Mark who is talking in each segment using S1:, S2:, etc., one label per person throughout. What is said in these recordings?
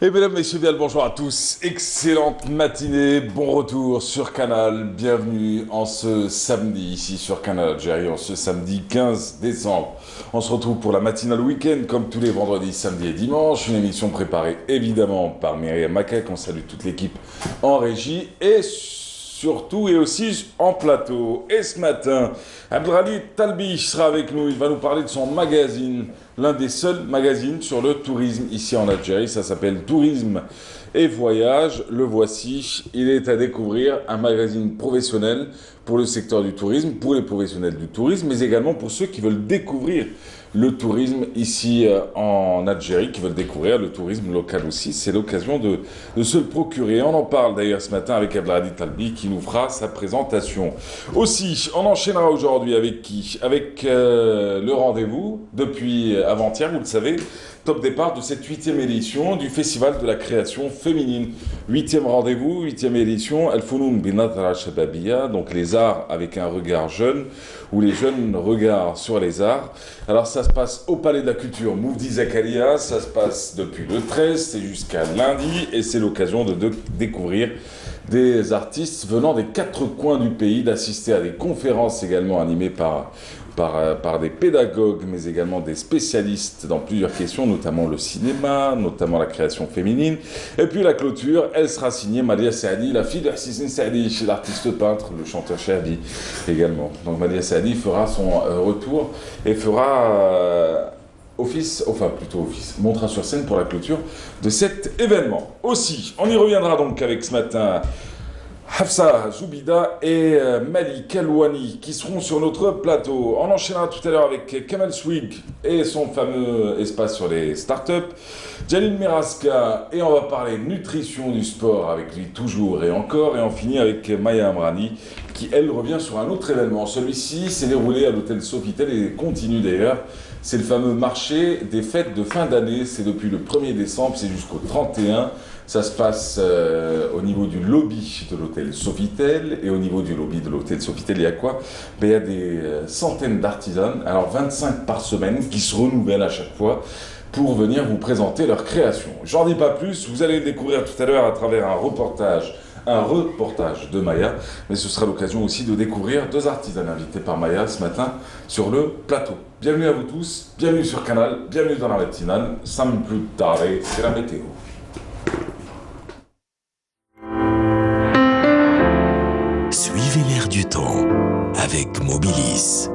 S1: Et mesdames, messieurs, bien le bonjour à tous. Excellente matinée, bon retour sur Canal. Bienvenue en ce samedi ici sur Canal Algérie, en ce samedi 15 décembre. On se retrouve pour la matinale week-end comme tous les vendredis, samedis et dimanches. Une émission préparée évidemment par Myriam Makek. On salue toute l'équipe en régie et surtout et aussi en plateau. Et ce matin, Abdelrahim Talbi sera avec nous. Il va nous parler de son magazine, l'un des seuls magazines sur le tourisme ici en Algérie. Ça s'appelle Tourisme et Voyage. Le voici. Il est à découvrir, un magazine professionnel pour le secteur du tourisme, pour les professionnels du tourisme, mais également pour ceux qui veulent découvrir le tourisme ici en Algérie, qui veulent découvrir le tourisme local aussi. C'est l'occasion de se le procurer. On en parle d'ailleurs ce matin avec Abdelrahim Talbi qui nous fera sa présentation. Aussi, on enchaînera aujourd'hui avec qui? Avec le rendez-vous depuis avant-hier, vous le savez, top départ de cette 8e édition du Festival de la création féminine. 8e rendez-vous, 8e édition, Al Founoun Binadra Shababiya, donc les arts avec un regard jeune, ou les jeunes regardent sur les arts. Alors ça se passe au Palais de la Culture Moufdi Zakaria, ça se passe depuis le 13, c'est jusqu'à lundi, et c'est l'occasion de découvrir des artistes venant des 4 coins du pays, d'assister à des conférences également animées par des pédagogues, mais également des spécialistes dans plusieurs questions, notamment le cinéma, notamment la création féminine. Et puis la clôture, elle sera signée Madia Saadi, la fille de Hassine Saadi, chez l'artiste peintre, le chanteur Cherdi également. Donc Madia Saadi fera son retour et fera montera sur scène pour la clôture de cet événement. Aussi, on y reviendra donc avec ce matin Hafsa Zoubida et Malik Alouani qui seront sur notre plateau. On enchaînera tout à l'heure avec Kamal Swig et son fameux espace sur les startups. Jalil Miraska, et on va parler nutrition du sport avec lui toujours et encore. Et on finit avec Maya Amrani qui, elle, revient sur un autre événement. Celui-ci s'est déroulé à l'hôtel Sofitel et continue d'ailleurs. C'est le fameux marché des fêtes de fin d'année. C'est depuis le 1er décembre, c'est jusqu'au 31. Ça se passe au niveau du lobby de l'hôtel Sofitel. Et au niveau du lobby de l'hôtel Sofitel, il y a quoi? Il y a des centaines d'artisans, alors 25 par semaine, qui se renouvellent à chaque fois pour venir vous présenter leur création. J'en dis pas plus, vous allez le découvrir tout à l'heure à travers un reportage de Maya, mais ce sera l'occasion aussi de découvrir 2 artisans invités par Maya ce matin sur le plateau. Bienvenue à vous tous, bienvenue sur Canal, bienvenue dans la matinale. Sam plus tard, c'est la météo.
S2: Suivez l'air du temps avec Mobilis.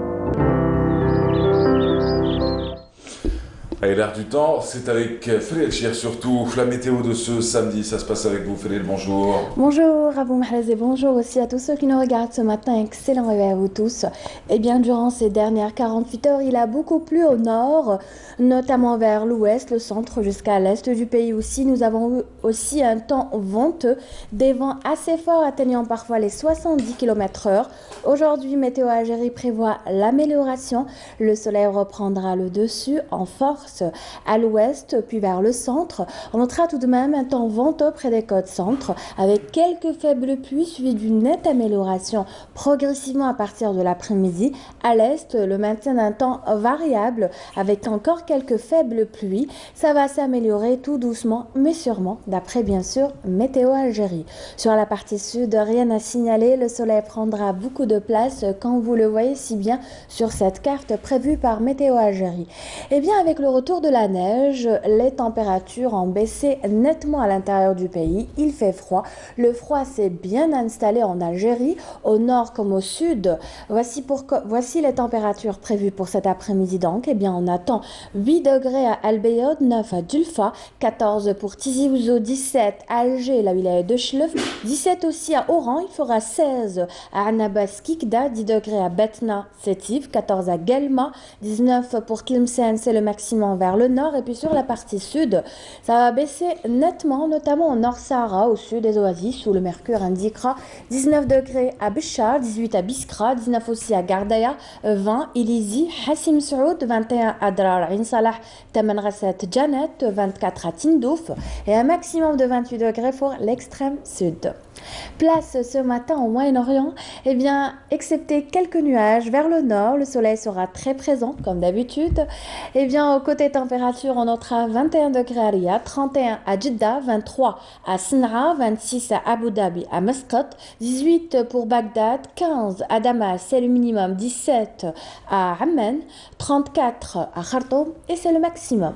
S1: Et l'air du temps, c'est avec Frédéric Chir surtout. La météo de ce samedi, ça se passe avec vous, Frédéric, bonjour.
S3: Bonjour Abou Mahrez et bonjour aussi à tous ceux qui nous regardent ce matin. Excellent réveil à vous tous. Eh bien, durant ces dernières 48 heures, il a beaucoup plu au nord, notamment vers l'ouest, le centre jusqu'à l'est du pays aussi. Nous avons eu aussi un temps venteux, des vents assez forts atteignant parfois les 70 km/h. Aujourd'hui, Météo Algérie prévoit l'amélioration. Le soleil reprendra le dessus en force à l'ouest, puis vers le centre. On notera tout de même un temps venteux près des côtes centres, avec quelques faibles pluies suivies d'une nette amélioration progressivement à partir de l'après-midi. À l'est, le maintien d'un temps variable, avec encore quelques faibles pluies. Ça va s'améliorer tout doucement, mais sûrement, d'après bien sûr Météo Algérie. Sur la partie sud, rien à signaler. Le soleil prendra beaucoup de place, quand vous le voyez si bien sur cette carte prévue par Météo Algérie. Et bien, avec le retour de la neige, les températures ont baissé nettement à l'intérieur du pays. Il fait froid. Le froid s'est bien installé en Algérie, au nord comme au sud. Voici les températures prévues pour cet après-midi donc. Eh bien, on attend 8 degrés à Al Bayod, 9 à Dulfa, 14 pour Tizi Ouzou, 17 à Alger, la wilaya de Chlef, 17 aussi à Oran. Il fera 16 à Annabas Kikda, 10 degrés à Betna, Sétif, 14 à Guelma, 19 pour Tlemcen, c'est le maximum vers le nord. Et puis sur la partie sud, ça va baisser nettement, notamment au nord Sahara, au sud des oasis, où le mercure indiquera 19 degrés à Béchar, 18 à Biskra, 19 aussi à Gardaya, 20 Ilizi, Hassim Saoud, 21 à Drar Ain Salah, Tamanrasset Janet, 24 à Tindouf et un maximum de 28 degrés pour l'extrême sud. Place ce matin au Moyen-Orient, eh bien, excepté quelques nuages vers le nord, le soleil sera très présent comme d'habitude. Eh bien, au côté température, on notera 21 degrés à Riyad, 31 à Jeddah, 23 à Sanaa, 26 à Abu Dhabi, à Muscat, 18 pour Bagdad, 15 à Damas, c'est le minimum, 17 à Amman, 34 à Khartoum et c'est le maximum.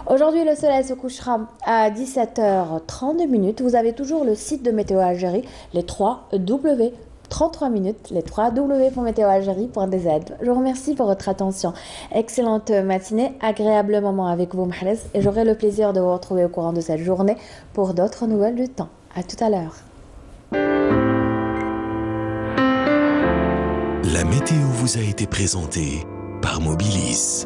S3: Aujourd'hui, le soleil se couchera à 17h32. Vous avez toujours le site de Météo Algérie, les 3 W. 33 minutes, les 3 W pour météoalgérie.dz. Je vous remercie pour votre attention. Excellente matinée, agréable moment avec vous, Mahrez, et j'aurai le plaisir de vous retrouver au courant de cette journée pour d'autres nouvelles du temps. À tout à l'heure.
S2: La météo vous a été présentée par Mobilis.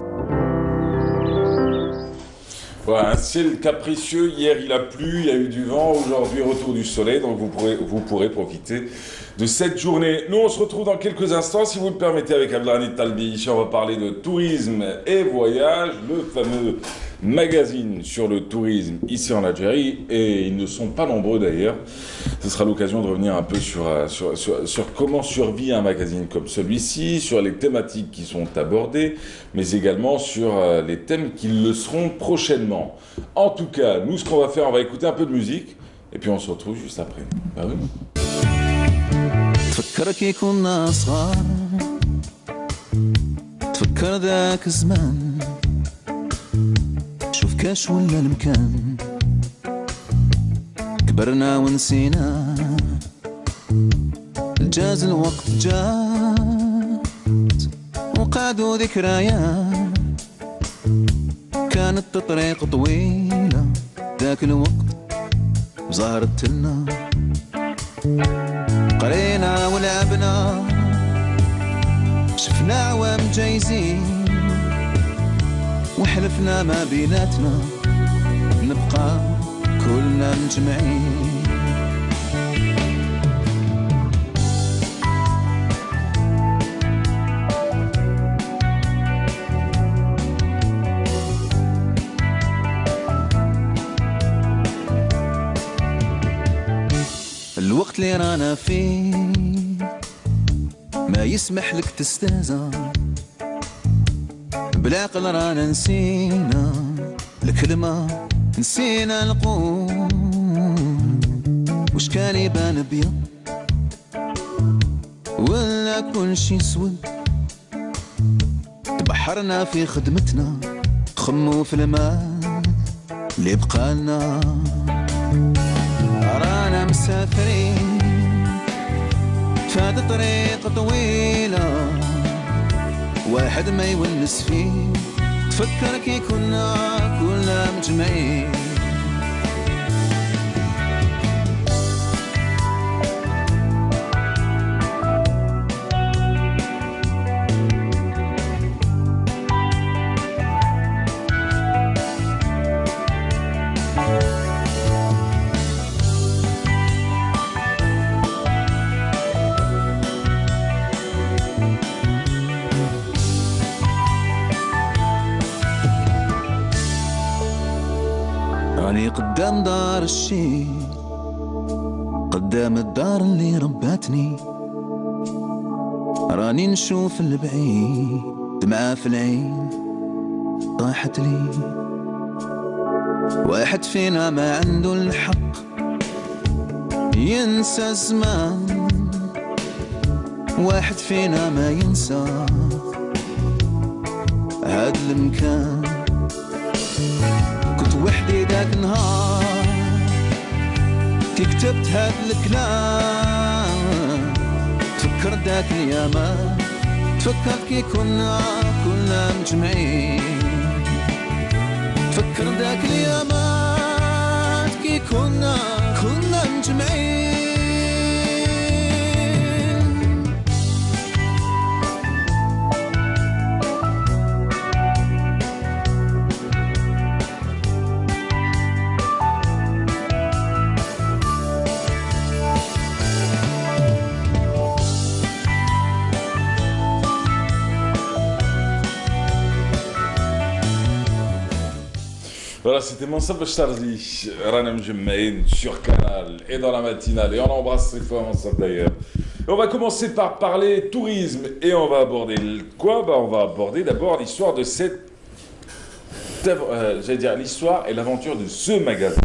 S1: Voilà, un ciel capricieux. Hier, il a plu, il y a eu du vent. Aujourd'hui, retour du soleil. Donc, vous pourrez profiter de cette journée. Nous, on se retrouve dans quelques instants. Si vous le permettez, avec Abdelhani Talbi. Ici, on va parler de tourisme et voyage. Le fameux magazine sur le tourisme ici en Algérie. Et ils ne sont pas nombreux d'ailleurs. Ce sera l'occasion de revenir un peu sur comment survit un magazine comme celui-ci, sur les thématiques qui sont abordées, mais également sur les thèmes qui le seront prochainement. En tout cas, nous, ce qu'on va faire, on va écouter un peu de musique, et puis on se retrouve juste après. Ah oui.
S4: تفكر كي كنا صغار تفكر ذاك الزمان شوف كاش ولا المكان كبرنا ونسينا جاز الوقت جات وقعدوا ذكريات كانت الطريق طويلة ذاك الوقت ظهرت لنا قرينا ولعبنا شفنا عوام جايزين وحلفنا ما بيناتنا نبقى كلنا مجمعين الوقت اللي رانا فيه ما يسمح لك تستهزأ بالعقل رانا نسينا الكلمة نسينا القول وش كان يبان بيض ولا كل شي سود تبحرنا في خدمتنا تخمو في الماء اللي بقالنا رانا مسافرين فهاد طريق طويلة واحد ما يونس فيه تفكر كي كنا مجمعين راني قدام دار الشي قدام الدار اللي رباتني راني نشوف البعيد دمعة في العين طاحت لي واحد فينا ما عنده الحق ينسى الزمان واحد فينا ما ينسى هاد المكان وحدي ذاك النهار كي كتبت هاد الكلام تفكر ذاك اليامات تفكرت كي كنا مجمعين تفكر ذاك اليامات كي كنا مجمعين
S1: Voilà, c'était Mansab Charlie, Ranem Jemmain sur Canal et dans la matinale. Et on embrasse très fort Mansab d'ailleurs. Et on va commencer par parler tourisme. Et on va aborder quoi? On va aborder d'abord l'histoire de cette. J'allais dire l'histoire et l'aventure de ce magasin.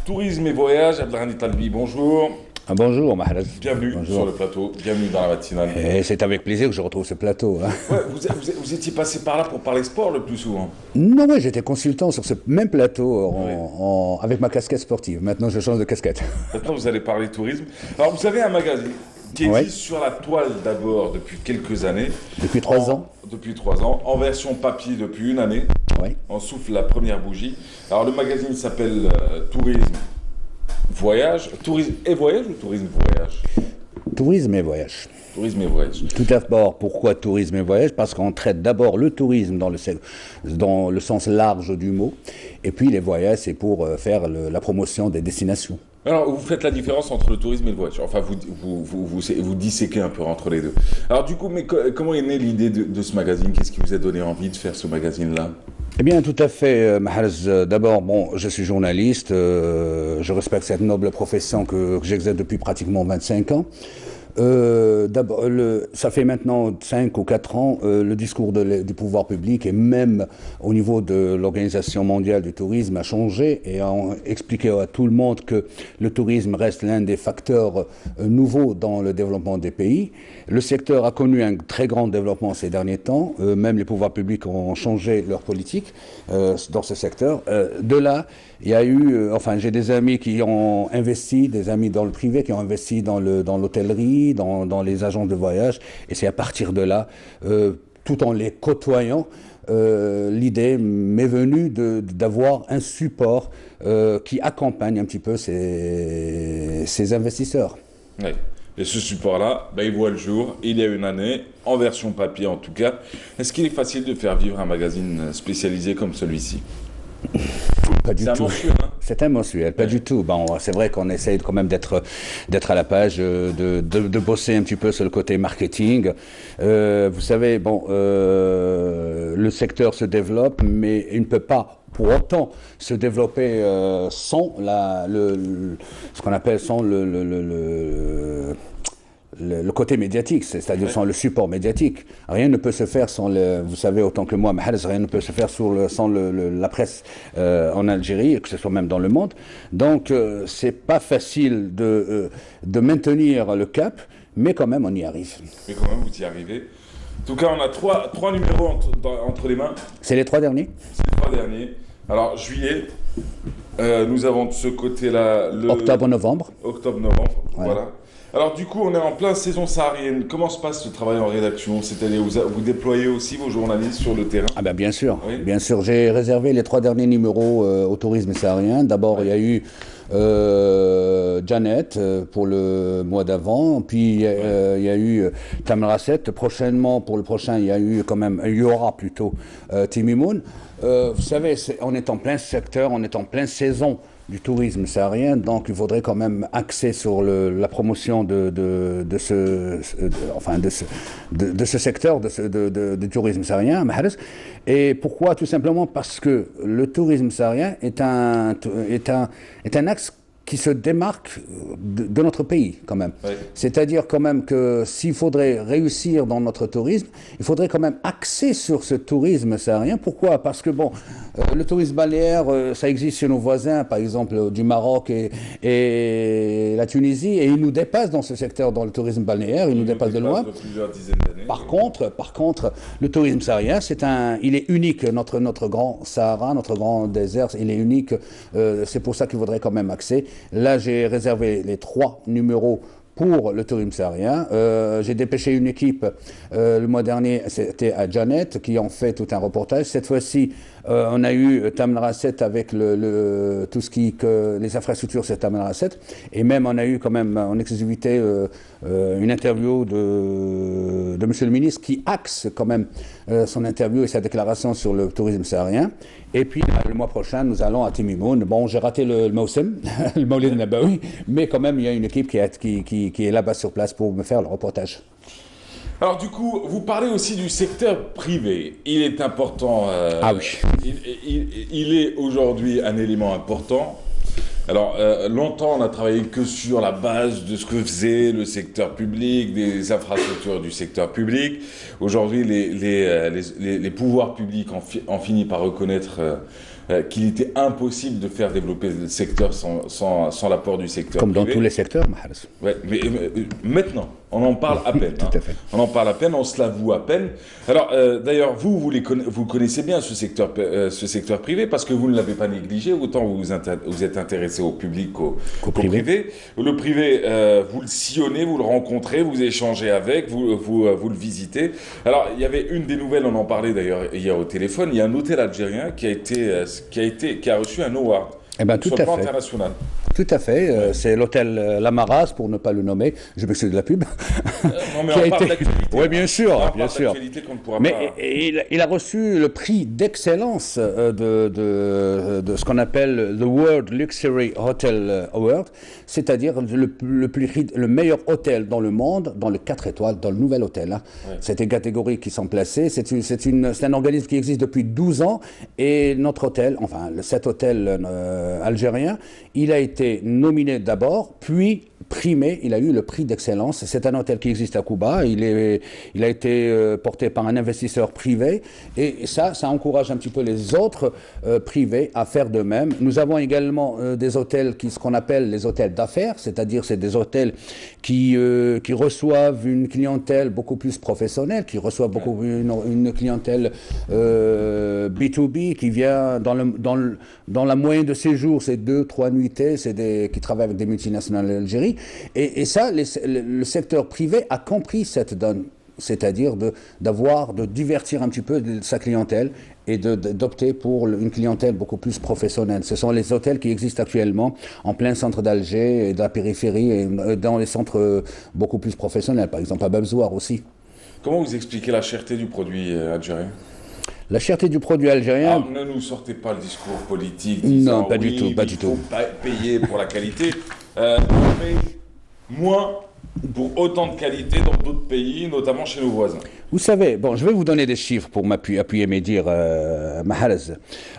S1: Tourisme et voyage, Abdelghani Talbi, bonjour.
S5: Bonjour Mahrez.
S1: Bienvenue
S5: Bonjour.
S1: sur le plateau, bienvenue dans la matinale.
S5: Et c'est avec plaisir que je retrouve ce plateau. Hein.
S1: Ouais, vous étiez passé par là pour parler sport le plus souvent.
S5: Non, ouais, j'étais consultant sur ce même plateau avec ma casquette sportive. Maintenant, je change de casquette.
S1: Maintenant, vous allez parler tourisme. Alors, vous avez un magazine qui existe sur la toile d'abord depuis quelques années.
S5: Depuis 3 ans.
S1: Depuis 3 ans, en version papier depuis une année.
S5: Oui.
S1: On souffle la première bougie. Alors, le magazine s'appelle Tourisme Voyage. Tourisme et voyage ou tourisme voyage?
S5: Tourisme et voyage.
S1: Tourisme et voyage.
S5: Tout d'abord, pourquoi tourisme et voyage? Parce qu'on traite d'abord le tourisme dans le sens large du mot, et puis les voyages, c'est pour faire la promotion des destinations.
S1: Alors, vous faites la différence entre le tourisme et le voyage. Enfin, vous disséquez un peu entre les deux. Alors, du coup, mais comment est née l'idée de ce magazine? Qu'est-ce qui vous a donné envie de faire ce magazine-là?
S5: Eh bien, tout à fait, Mahrez. D'abord, je suis journaliste. Je respecte cette noble profession que j'exerce depuis pratiquement 25 ans. D'abord, ça fait maintenant 5 ou 4 ans, le discours du pouvoir public et même au niveau de l'Organisation mondiale du tourisme a changé et a expliqué à tout le monde que le tourisme reste l'un des facteurs nouveaux dans le développement des pays. Le secteur a connu un très grand développement ces derniers temps, même les pouvoirs publics ont changé leur politique dans ce secteur. De là, il y a eu, j'ai des amis qui ont investi, des amis dans le privé qui ont investi dans l'hôtellerie, dans les agences de voyage, et c'est à partir de là, tout en les côtoyant, l'idée m'est venue d'avoir un support qui accompagne un petit peu ces investisseurs.
S1: Oui. Et ce support-là, il voit le jour, il y a une année, en version papier en tout cas. Est-ce qu'il est facile de faire vivre un magazine spécialisé comme celui-ci?
S5: Pas du tout.
S1: Mensuel, hein?
S5: C'est un mensuel, pas du tout. C'est vrai qu'on essaye quand même d'être à la page, de bosser un petit peu sur le côté marketing. Vous savez, le secteur se développe, mais il ne peut pas pour autant se développer sans ce qu'on appelle sans le côté médiatique, c'est-à-dire sans le support médiatique. Rien ne peut se faire sans vous savez autant que moi, Mahrez, rien ne peut se faire sans la presse en Algérie, que ce soit même dans le monde. Donc, c'est pas facile de maintenir le cap, mais quand même, on y arrive.
S1: Mais quand même, vous y arrivez. En tout cas, on a trois numéros entre les mains.
S5: C'est les 3 derniers?
S1: C'est les 3 derniers. Alors, juillet, nous avons de ce côté-là le...
S5: Octobre-novembre.
S1: Octobre-novembre,
S5: Ouais.
S1: Voilà. Alors du coup, on est en plein saison saharienne. Comment se passe le travail en rédaction? C'est-à-dire, vous déployez aussi vos journalistes sur le terrain?
S5: Ah ben bien sûr,
S1: Oui.
S5: bien sûr. J'ai réservé les 3 derniers numéros au tourisme saharien. D'abord, il y a eu Janet pour le mois d'avant, puis il y a eu Tamraset. Prochainement, pour le prochain, il y aura plutôt Timimoun. Vous savez, on est en plein secteur, on est en pleine saison du tourisme saharien, donc il faudrait quand même axer sur la promotion de ce secteur du tourisme saharien, Mahrez. Et pourquoi? Tout simplement parce que le tourisme saharien est un axe qui se démarque de notre pays, quand même.
S1: Oui.
S5: C'est-à-dire quand même que s'il faudrait réussir dans notre tourisme, il faudrait quand même axer sur ce tourisme saharien. Pourquoi? Parce que le tourisme balnéaire, ça existe chez nos voisins, par exemple du Maroc et la Tunisie, et ils nous dépassent dans ce secteur, dans le tourisme balnéaire, ils nous dépassent de loin.
S1: De plusieurs dizaines d'années.
S5: Par contre, le tourisme saharien, il est unique. Notre grand Sahara, notre grand désert, il est unique. C'est pour ça qu'il faudrait quand même axer. Là, j'ai réservé les 3 numéros pour le tourisme saharien. J'ai dépêché une équipe le mois dernier, c'était à Janet, qui en fait tout un reportage. Cette fois-ci, on a eu Tamraset avec tout ce les infrastructures, c'est Tamraset. Et même, on a eu quand même en exclusivité une interview de Monsieur le ministre qui axe quand même son interview et sa déclaration sur le tourisme saharien. Et puis, le mois prochain, nous allons à Timimoun. Bon, j'ai raté le Mawsim, le Maulid Nabawi, mais quand même, il y a une équipe qui est là-bas sur place pour me faire le reportage.
S1: Alors du coup, vous parlez aussi du secteur privé. Il est important.
S5: Ah oui.
S1: Il est aujourd'hui un élément important. Alors, longtemps, on a travaillé que sur la base de ce que faisait le secteur public, des infrastructures du secteur public. Aujourd'hui, les pouvoirs publics ont fini par reconnaître qu'il était impossible de faire développer le secteur sans l'apport du secteur
S5: Comme
S1: privé.
S5: dans tous les secteurs, Mahrez.
S1: Ouais, mais maintenant, on en parle à peine.
S5: Tout à fait.
S1: On en parle à peine, on se l'avoue à peine. Alors, d'ailleurs, vous connaissez bien ce secteur privé parce que vous ne l'avez pas négligé, autant vous êtes intéressé au public qu'au privé. Le privé, vous le sillonnez, vous le rencontrez, vous échangez avec, vous le visitez. Alors, il y avait une des nouvelles, on en parlait d'ailleurs hier au téléphone, il y a un hôtel algérien qui a reçu un award.
S5: Eh ben, tout
S1: sur
S5: à
S1: le plan
S5: fait.
S1: international.
S5: Tout à fait. C'est l'hôtel Lamaras, pour ne pas le nommer. Je m'excuse de la pub.
S1: Non, mais on parle d'actualité.
S5: Oui, bien sûr,
S1: On
S5: bien
S1: parle
S5: sûr.
S1: d'actualité qu'on ne pourra
S5: Mais
S1: pas...
S5: il a reçu le prix d'excellence de ce qu'on appelle the World Luxury Hotel Award, c'est-à-dire le meilleur hôtel dans le monde, dans le 4 étoiles, dans le nouvel hôtel. Hein. Ouais. C'est des catégories qui sont placées. C'est un organisme qui existe depuis 12 ans et notre hôtel, enfin cet hôtel algérien, il a été nominé d'abord, puis primé, il a eu le prix d'excellence. C'est un hôtel qui existe à Cuba, il a été porté par un investisseur privé et ça encourage un petit peu les autres privés à faire de même. Nous avons également des hôtels ce qu'on appelle les hôtels d'affaires, c'est-à-dire c'est des hôtels qui reçoivent une clientèle beaucoup plus professionnelle, qui reçoivent une clientèle B2B qui vient dans la moyenne de séjour, c'est 2-3 nuitées, qui travaillent avec des multinationales d'Algérie. Et ça, le secteur privé a compris cette donne, c'est-à-dire de divertir un petit peu sa clientèle et d'opter pour une clientèle beaucoup plus professionnelle. Ce sont les hôtels qui existent actuellement en plein centre d'Alger et de la périphérie et dans les centres beaucoup plus professionnels, par exemple à Babzouar aussi.
S1: Comment vous expliquez la cherté du produit algérien ?
S5: La cherté du produit algérien...
S1: Ah, ne nous sortez pas le discours politique
S5: disant, non, pas
S1: oui,
S5: du tout, pas du tout.
S1: Il faut payer pour la qualité. On paye moins pour autant de qualité dans d'autres pays, notamment chez nos voisins.
S5: Vous savez, bon, je vais vous donner des chiffres pour appuyer mes dires, Mahrez.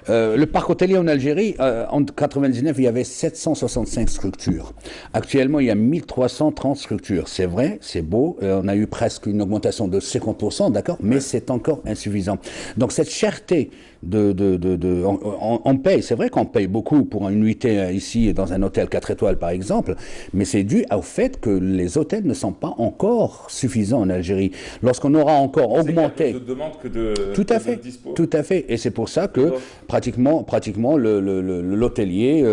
S5: Le parc hôtelier en Algérie, en 1999, il y avait 765 structures. Actuellement, il y a 1330 structures. C'est vrai, c'est beau, on a eu presque une augmentation de 50%, d'accord, mais c'est encore insuffisant. Donc cette cherté on paye, c'est vrai qu'on paye beaucoup pour une nuitée ici dans un hôtel 4 étoiles par exemple, mais c'est dû au fait que les hôtels ne sont pas encore suffisants en Algérie. Lorsqu'on aura encore augmenté...
S1: de demande que de
S5: tout à fait, tout à fait. Et c'est pour ça que pratiquement l'hôtelier,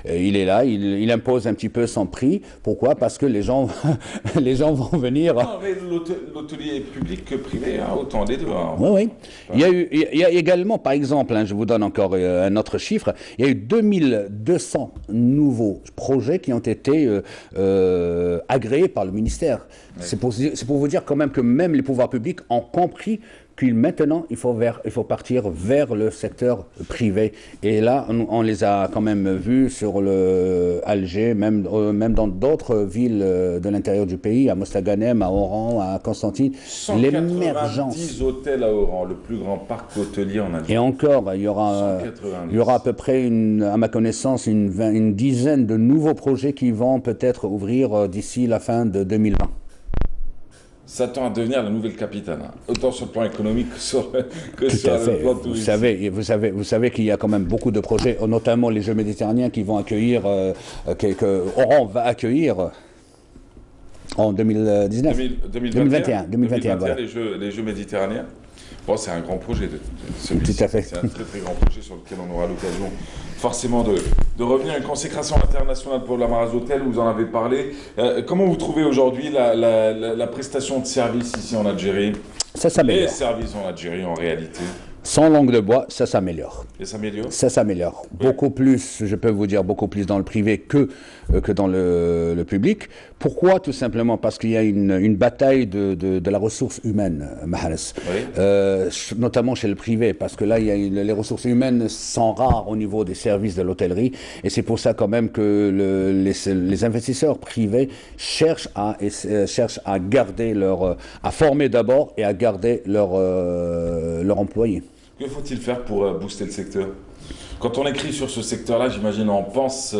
S5: il est là, il impose un petit peu son prix. Pourquoi ? Parce que les gens vont venir...
S1: Non, mais l'hôtelier est public que privé, hein, autant les deux. Hein.
S5: Oui. Il y a également, par exemple, je vous donne encore un autre chiffre, il y a eu 2200 nouveaux projets qui ont été agréés par le ministère. Ouais. C'est pour vous dire quand même que même les pouvoirs publics ont compris que maintenant, il faut partir vers le secteur privé. Et là, on les a quand même vus sur Alger, même dans d'autres villes de l'intérieur du pays, à Mostaganem, à Oran, à Constantine.
S1: 190 hôtels à Oran, le plus grand parc hôtelier en Algérie.
S5: Et encore, il y aura à peu près, à ma connaissance, une dizaine de nouveaux projets qui vont peut-être ouvrir d'ici la fin de 2020.
S1: Ça tend à devenir la nouvelle capitale, hein. Autant sur le plan économique que sur le plan touristique.
S5: Vous savez qu'il y a quand même beaucoup de projets, notamment les Jeux méditerranéens qui vont accueillir, Oran va accueillir en 2019. 2021, voilà.
S1: Les Jeux méditerranéens. Bon, c'est un grand projet,
S5: celui-ci. Tout à fait.
S1: C'est un très très grand projet sur lequel on aura l'occasion forcément de revenir. Une consécration internationale pour l'Amaras Hotel, vous en avez parlé. Comment vous trouvez aujourd'hui la prestation de services ici en Algérie ?
S5: Ça s'améliore.
S1: Les services en Algérie en réalité ?
S5: Sans langue de bois, ça s'améliore.
S1: Et ça s'améliore?
S5: Ça s'améliore.
S1: Oui.
S5: Beaucoup plus, je peux vous dire, beaucoup plus dans le privé que dans le public. Pourquoi? Tout simplement parce qu'il y a une bataille de la ressource humaine, Mahrez.
S1: Oui.
S5: Notamment chez le privé, parce que là, les ressources humaines sont rares au niveau des services de l'hôtellerie. Et c'est pour ça quand même que les investisseurs privés cherchent à garder à former d'abord et à garder leur employés.
S1: Que faut-il faire pour booster le secteur? Quand on écrit sur ce secteur-là, j'imagine on pense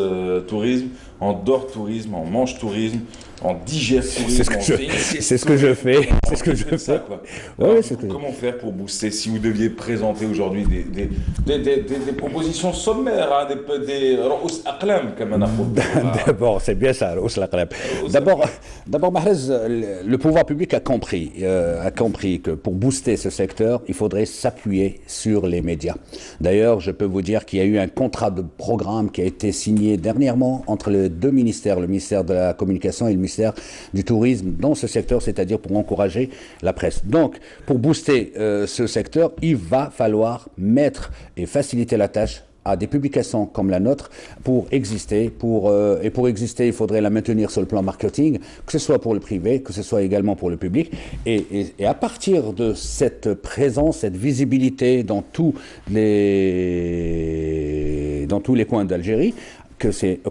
S1: tourisme, en dort tourisme, en mange tourisme, en digère tourisme.
S5: C'est ce que je fais. C'est ce que je fais.
S1: Ça, quoi.
S5: Ouais,
S1: Alors,
S5: c'est
S1: comment faire pour booster? Si vous deviez présenter aujourd'hui des propositions sommaires, hein, alors, aqlam, comme on a
S5: D'abord, c'est bien ça, D'abord, Mahrez, le pouvoir public a compris que pour booster ce secteur, il faudrait s'appuyer sur les médias. D'ailleurs, je peux vous dire qu'il y a eu un contrat de programme qui a été signé dernièrement entre les deux ministères, le ministère de la Communication et le ministère du Tourisme, dans ce secteur, c'est-à-dire pour encourager la presse. Donc, pour booster ce secteur, il va falloir mettre et faciliter la tâche à des publications comme la nôtre pour exister. Et pour exister, il faudrait la maintenir sur le plan marketing, que ce soit pour le privé, que ce soit également pour le public. Et à partir de cette présence, cette visibilité dans tous les coins d'Algérie,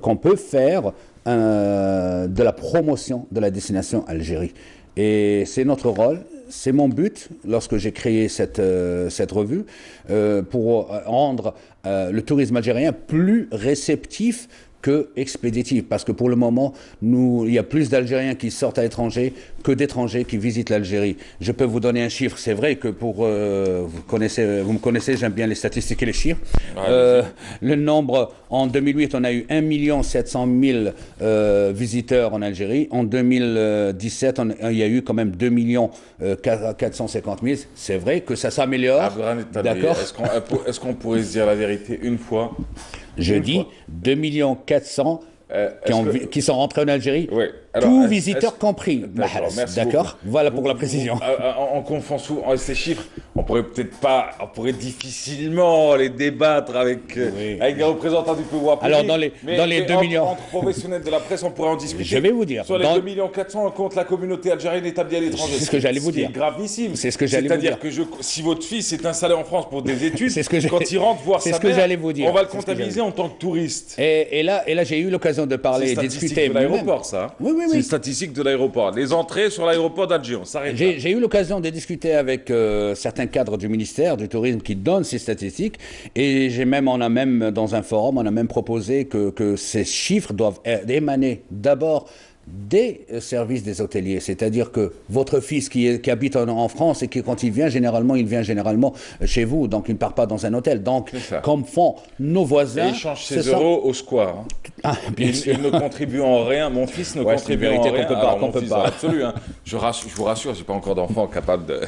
S5: qu'on peut faire de la promotion de la destination Algérie. Et c'est notre rôle. C'est mon but, lorsque j'ai créé cette revue, pour rendre le tourisme algérien plus réceptif que expéditif. Parce que pour le moment, il y a plus d'Algériens qui sortent à l'étranger que d'étrangers qui visitent l'Algérie. Je peux vous donner un chiffre. C'est vrai que vous me connaissez, j'aime bien les statistiques et les chiffres. Le nombre, en 2008, on a eu 1 700 000 visiteurs en Algérie. En 2017, il y a eu quand même 2 450 000. C'est vrai que ça s'améliore. D'accord.
S1: Est-ce qu'on pourrait se dire la vérité une fois?
S5: Je dis 2 400 000 qui sont rentrés en Algérie,
S1: oui.
S5: tous visiteurs compris.
S1: D'accord.
S5: Voilà pour la précision.
S1: On confond souvent ces chiffres. On pourrait difficilement les débattre avec des représentants du pouvoir public.
S5: Alors dans les 2 millions
S1: entre professionnels de la presse, on pourrait en discuter.
S5: Je vais vous dire.
S1: Sur les 2 400 000, on compte la communauté algérienne établie à l'étranger.
S5: C'est ce que j'allais vous dire.
S1: C'est gravissime.
S5: C'est ce que j'allais vous dire.
S1: C'est-à-dire que si votre fils est installé en France pour des études, quand il rentre voir sa mère,
S5: j'allais vous dire.
S1: On va le comptabiliser en tant que touriste.
S5: Et là, j'ai eu l'occasion de parler et de discuter.
S1: C'est de l'aéroport, ça.
S5: Oui.
S1: C'est une statistique de l'aéroport. Les entrées sur l'aéroport d'Alger, on s'arrête.
S5: J'ai eu l'occasion de discuter avec certains cadres du ministère du Tourisme qui donnent ces statistiques. Et on a même dans un forum, on a même proposé que ces chiffres doivent émaner d'abord des services des hôteliers, c'est-à-dire que votre fils qui habite en France et qui quand il vient généralement chez vous, donc il ne part pas dans un hôtel, donc comme font nos voisins.
S1: Et il change ses euros au square.
S5: Bien sûr.
S1: Il ne contribue en rien, mon fils ne contribue en rien.
S5: Qu'on peut pas.
S1: Absolu, hein. Je vous rassure, j'ai pas encore d'enfant capable de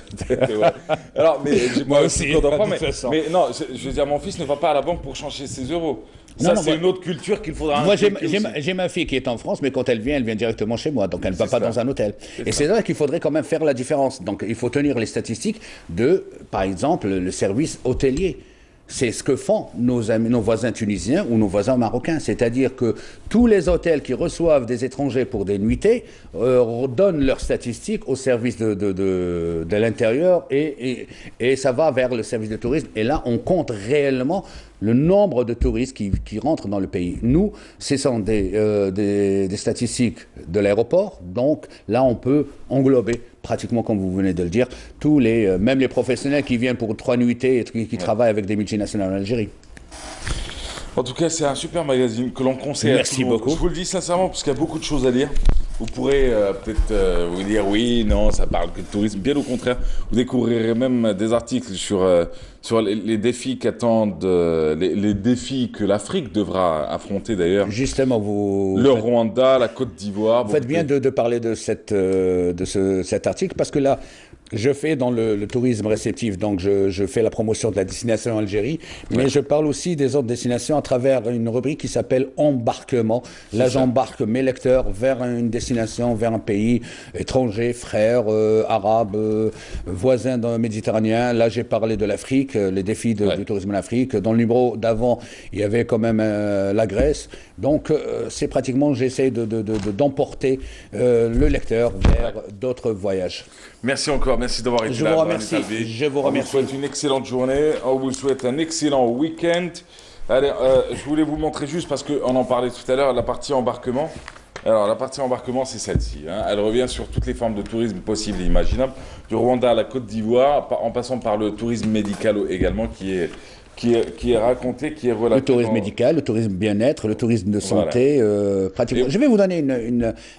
S1: alors, mais j'ai
S5: moi aussi,
S1: encore d'enfant, mais non, je veux dire, mon fils ne va pas à la banque pour changer ses euros. C'est une autre culture qu'il faudra.
S5: Moi, j'ai ma fille qui est en France, mais quand elle vient directement chez moi. Donc, elle ne va pas dans un hôtel. Et c'est là qu'il faudrait quand même faire la différence. Donc, il faut tenir les statistiques par exemple, le service hôtelier. C'est ce que font nos voisins tunisiens ou nos voisins marocains. C'est-à-dire que tous les hôtels qui reçoivent des étrangers pour des nuitées donnent leurs statistiques au service de l'intérieur et ça va vers le service de tourisme. Et là, on compte réellement le nombre de touristes qui rentrent dans le pays. Nous, ce sont des statistiques de l'aéroport. Donc là, on peut englober pratiquement, comme vous venez de le dire, même les professionnels qui viennent pour 3 nuitées et qui travaillent avec des multinationales en Algérie.
S1: En tout cas, c'est un super magazine que l'on conseille.
S5: Merci beaucoup.
S1: Je vous le dis sincèrement, parce qu'il y a beaucoup de choses à lire. Vous pourrez peut-être vous dire oui, non, ça parle que de tourisme. Bien au contraire, vous découvrirez même des articles sur les défis qu'attendent, les défis que l'Afrique devra affronter d'ailleurs.
S5: Justement,
S1: le Rwanda, la Côte d'Ivoire.
S5: Vous faites bien de parler de cet article parce que là, Je fais dans le tourisme réceptif, donc je fais la promotion de la destination Algérie, mais je parle aussi des autres destinations à travers une rubrique qui s'appelle embarquement. Là, j'embarque mes lecteurs vers une destination, vers un pays étranger, frère, arabe, voisin méditerranéen. Là, j'ai parlé de l'Afrique, les défis du tourisme en Afrique. Dans le numéro d'avant, il y avait quand même la Grèce. Donc, c'est pratiquement, j'essaie d'emporter le lecteur vers d'autres voyages.
S1: Merci encore, merci d'avoir été là.
S5: Je vous remercie. Je vous remercie.
S1: On vous souhaite une excellente journée, on vous souhaite un excellent week-end. Allez, je voulais vous montrer juste, parce qu'on en parlait tout à l'heure, la partie embarquement. Alors, la partie embarquement, c'est celle-ci. Elle revient sur toutes les formes de tourisme possibles et imaginables, du Rwanda à la Côte d'Ivoire, en passant par le tourisme médical également, qui est raconté, qui est relaté.
S5: Le tourisme médical, le tourisme bien-être, le tourisme de santé, pratiquement. Je vais vous donner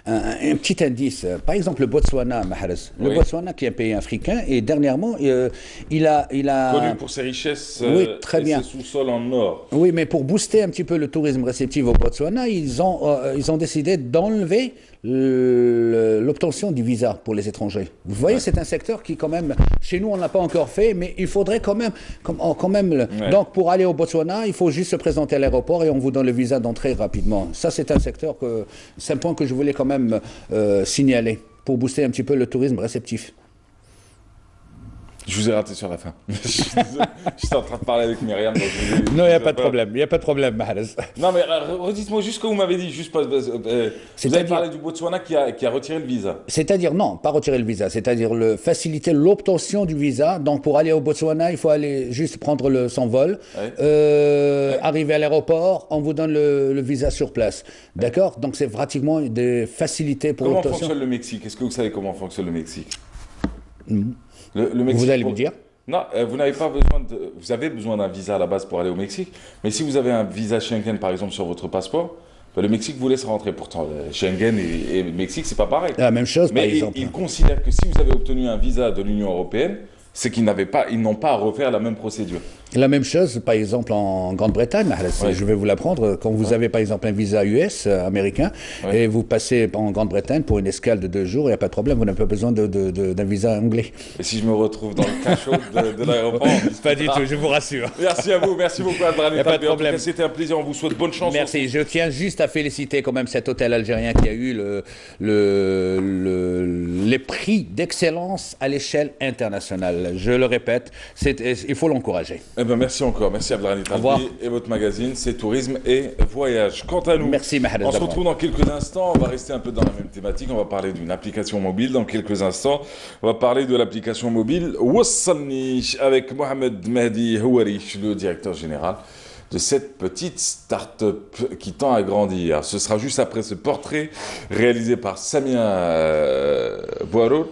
S5: un petit indice. Par exemple, le Botswana, Mahrez. Le Botswana, qui est un pays africain, et dernièrement, il a...
S1: Connu pour ses richesses
S5: très bien.
S1: Ses sous-sols en or.
S5: Oui, mais pour booster un petit peu le tourisme réceptif au Botswana, ils ont décidé d'enlever l'obtention du visa pour les étrangers. Vous voyez, c'est un secteur qui, quand même, chez nous, on ne l'a pas encore fait, mais il faudrait quand même Donc, pour aller au Botswana, il faut juste se présenter à l'aéroport et on vous donne le visa d'entrée rapidement. Ça, c'est un secteur c'est un point que je voulais quand même signaler pour booster un petit peu le tourisme réceptif.
S1: Je vous ai raté sur la fin. J'étais en train de parler avec Myriam.
S5: Non, il n'y a pas de problème. Il n'y a pas de problème, Mahrez.
S1: Non, mais redites-moi juste ce que vous m'avez dit. Vous avez parlé du Botswana qui a retiré le visa.
S5: C'est-à-dire, non, pas retirer le visa. C'est-à-dire faciliter l'obtention du visa. Donc, pour aller au Botswana, il faut aller juste prendre son vol. Arriver à l'aéroport, on vous donne le visa sur place. D'accord? Donc, c'est pratiquement des facilités pour l'obtention.
S1: Comment fonctionne le Mexique? Est-ce que vous savez comment fonctionne le Mexique?
S5: Le Mexique, vous allez me dire?
S1: Non, vous avez besoin d'un visa à la base pour aller au Mexique, mais si vous avez un visa Schengen par exemple sur votre passeport, le Mexique vous laisse rentrer. Pourtant, Schengen et le Mexique, c'est pas pareil.
S5: La même chose,
S1: mais
S5: par exemple.
S1: ils considèrent que si vous avez obtenu un visa de l'Union européenne, c'est qu'ils n'ont pas à refaire la même procédure.
S5: La même chose, par exemple, en Grande-Bretagne, je vais vous l'apprendre, quand vous avez par exemple un visa US américain et vous passez en Grande-Bretagne pour une escale de 2 jours, il n'y a pas de problème, vous n'avez pas besoin d'un visa anglais.
S1: Et si je me retrouve dans le cachot de l'aéroport?
S5: Pas du tout, je vous rassure.
S1: Merci à vous, merci beaucoup Adran.
S5: Il n'y a pas de problème.
S1: C'était un plaisir, on vous souhaite bonne chance.
S5: Merci, je tiens juste à féliciter quand même cet hôtel algérien qui a eu les prix d'excellence à l'échelle internationale. Je le répète, il faut l'encourager.
S1: Eh ben merci encore, merci Abdelrahim Talbi et votre magazine, c'est Tourisme et Voyage. Quant à nous,
S5: merci,
S1: on se retrouve dans quelques instants, on va rester un peu dans la même thématique, on va parler d'une application mobile dans quelques instants. On va parler de l'application mobile Wassalni avec Mohamed Mehdi Houariche, le directeur général de cette petite start-up qui tend à grandir. Ce sera juste après ce portrait réalisé par Samia Bouarour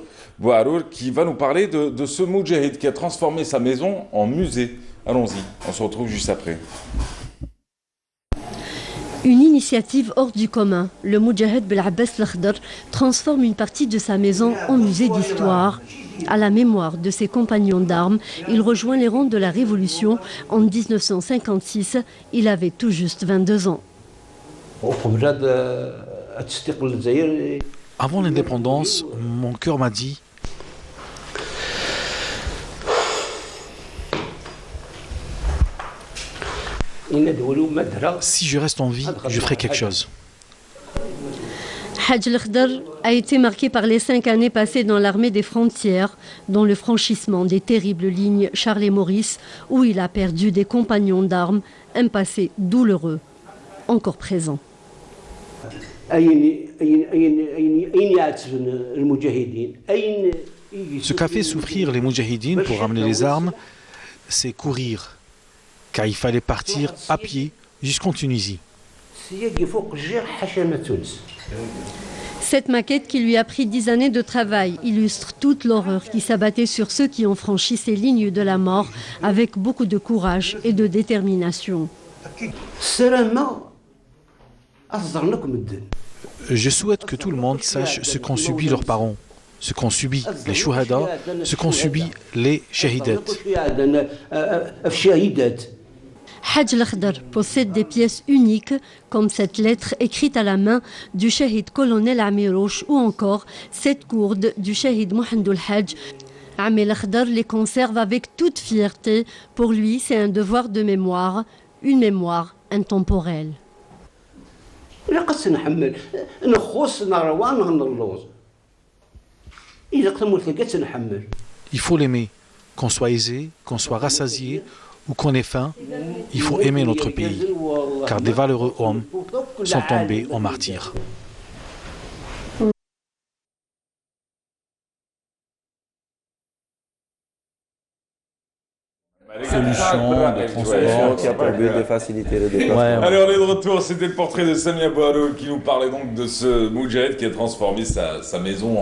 S1: qui va nous parler de ce moudjahid qui a transformé sa maison en musée. Allons-y, on se retrouve juste après.
S6: Une initiative hors du commun. Le Moudjahid Belabbas Lakhdar transforme une partie de sa maison en musée d'histoire. À la mémoire de ses compagnons d'armes, il rejoint les rangs de la Révolution en 1956. Il avait tout juste 22 ans.
S7: Avant l'indépendance, mon cœur m'a dit: si je reste en vie, je ferai quelque chose.
S6: Hadj Lakhdar a été marqué par les 5 années passées dans l'armée des frontières, dont le franchissement des terribles lignes Charles et Maurice, où il a perdu des compagnons d'armes, un passé douloureux, encore présent.
S7: Ce qu'a fait souffrir les moudjahidines pour ramener les armes, c'est courir, car il fallait partir à pied jusqu'en Tunisie.
S6: Cette maquette qui lui a pris 10 années de travail illustre toute l'horreur qui s'abattait sur ceux qui ont franchi ces lignes de la mort avec beaucoup de courage et de détermination.
S7: Je souhaite que tout le monde sache ce qu'ont subi leurs parents, ce qu'ont subi les chouhada, ce qu'ont subi les shahidettes.
S6: Hadj Lakhdar possède des pièces uniques comme cette lettre écrite à la main du shahid colonel Amirouche ou encore cette gourde du shahid Mohamedou Hadj. Amel Akhdar les conserve avec toute fierté. Pour lui, c'est un devoir de mémoire, une mémoire intemporelle.
S7: Il faut l'aimer, qu'on soit aisé, qu'on soit rassasié ou qu'on ait faim, il faut aimer notre pays, car des valeureux hommes sont tombés en martyrs.
S5: Solution de transport
S8: qui a pour but de faciliter le déplacement.
S1: Allez, on est de retour. C'était le portrait de Samia Bouhaddoul qui nous parlait donc de ce Moudjahid qui a transformé sa maison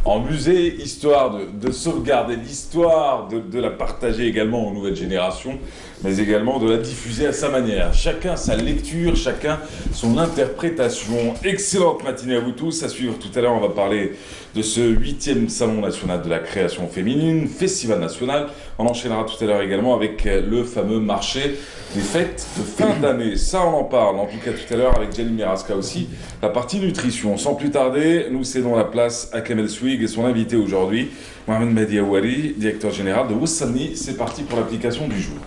S1: en musée, histoire de sauvegarder l'histoire, de la partager également aux nouvelles générations, mais également de la diffuser à sa manière. Chacun sa lecture, chacun son interprétation. Excellente matinée à vous tous. À suivre tout à l'heure, on va parler de ce 8e Salon national de la création féminine, Festival national. On enchaînera tout à l'heure également avec le fameux marché des fêtes de fin d'année. Ça, on en parle, en tout cas tout à l'heure avec Jalil Miraska aussi. La partie nutrition. Sans plus tarder, nous cédons la place à Kamel Swig et son invité aujourd'hui, Mohamed Mehdi Aouari, directeur général de Wassalni. C'est parti pour l'application du jour.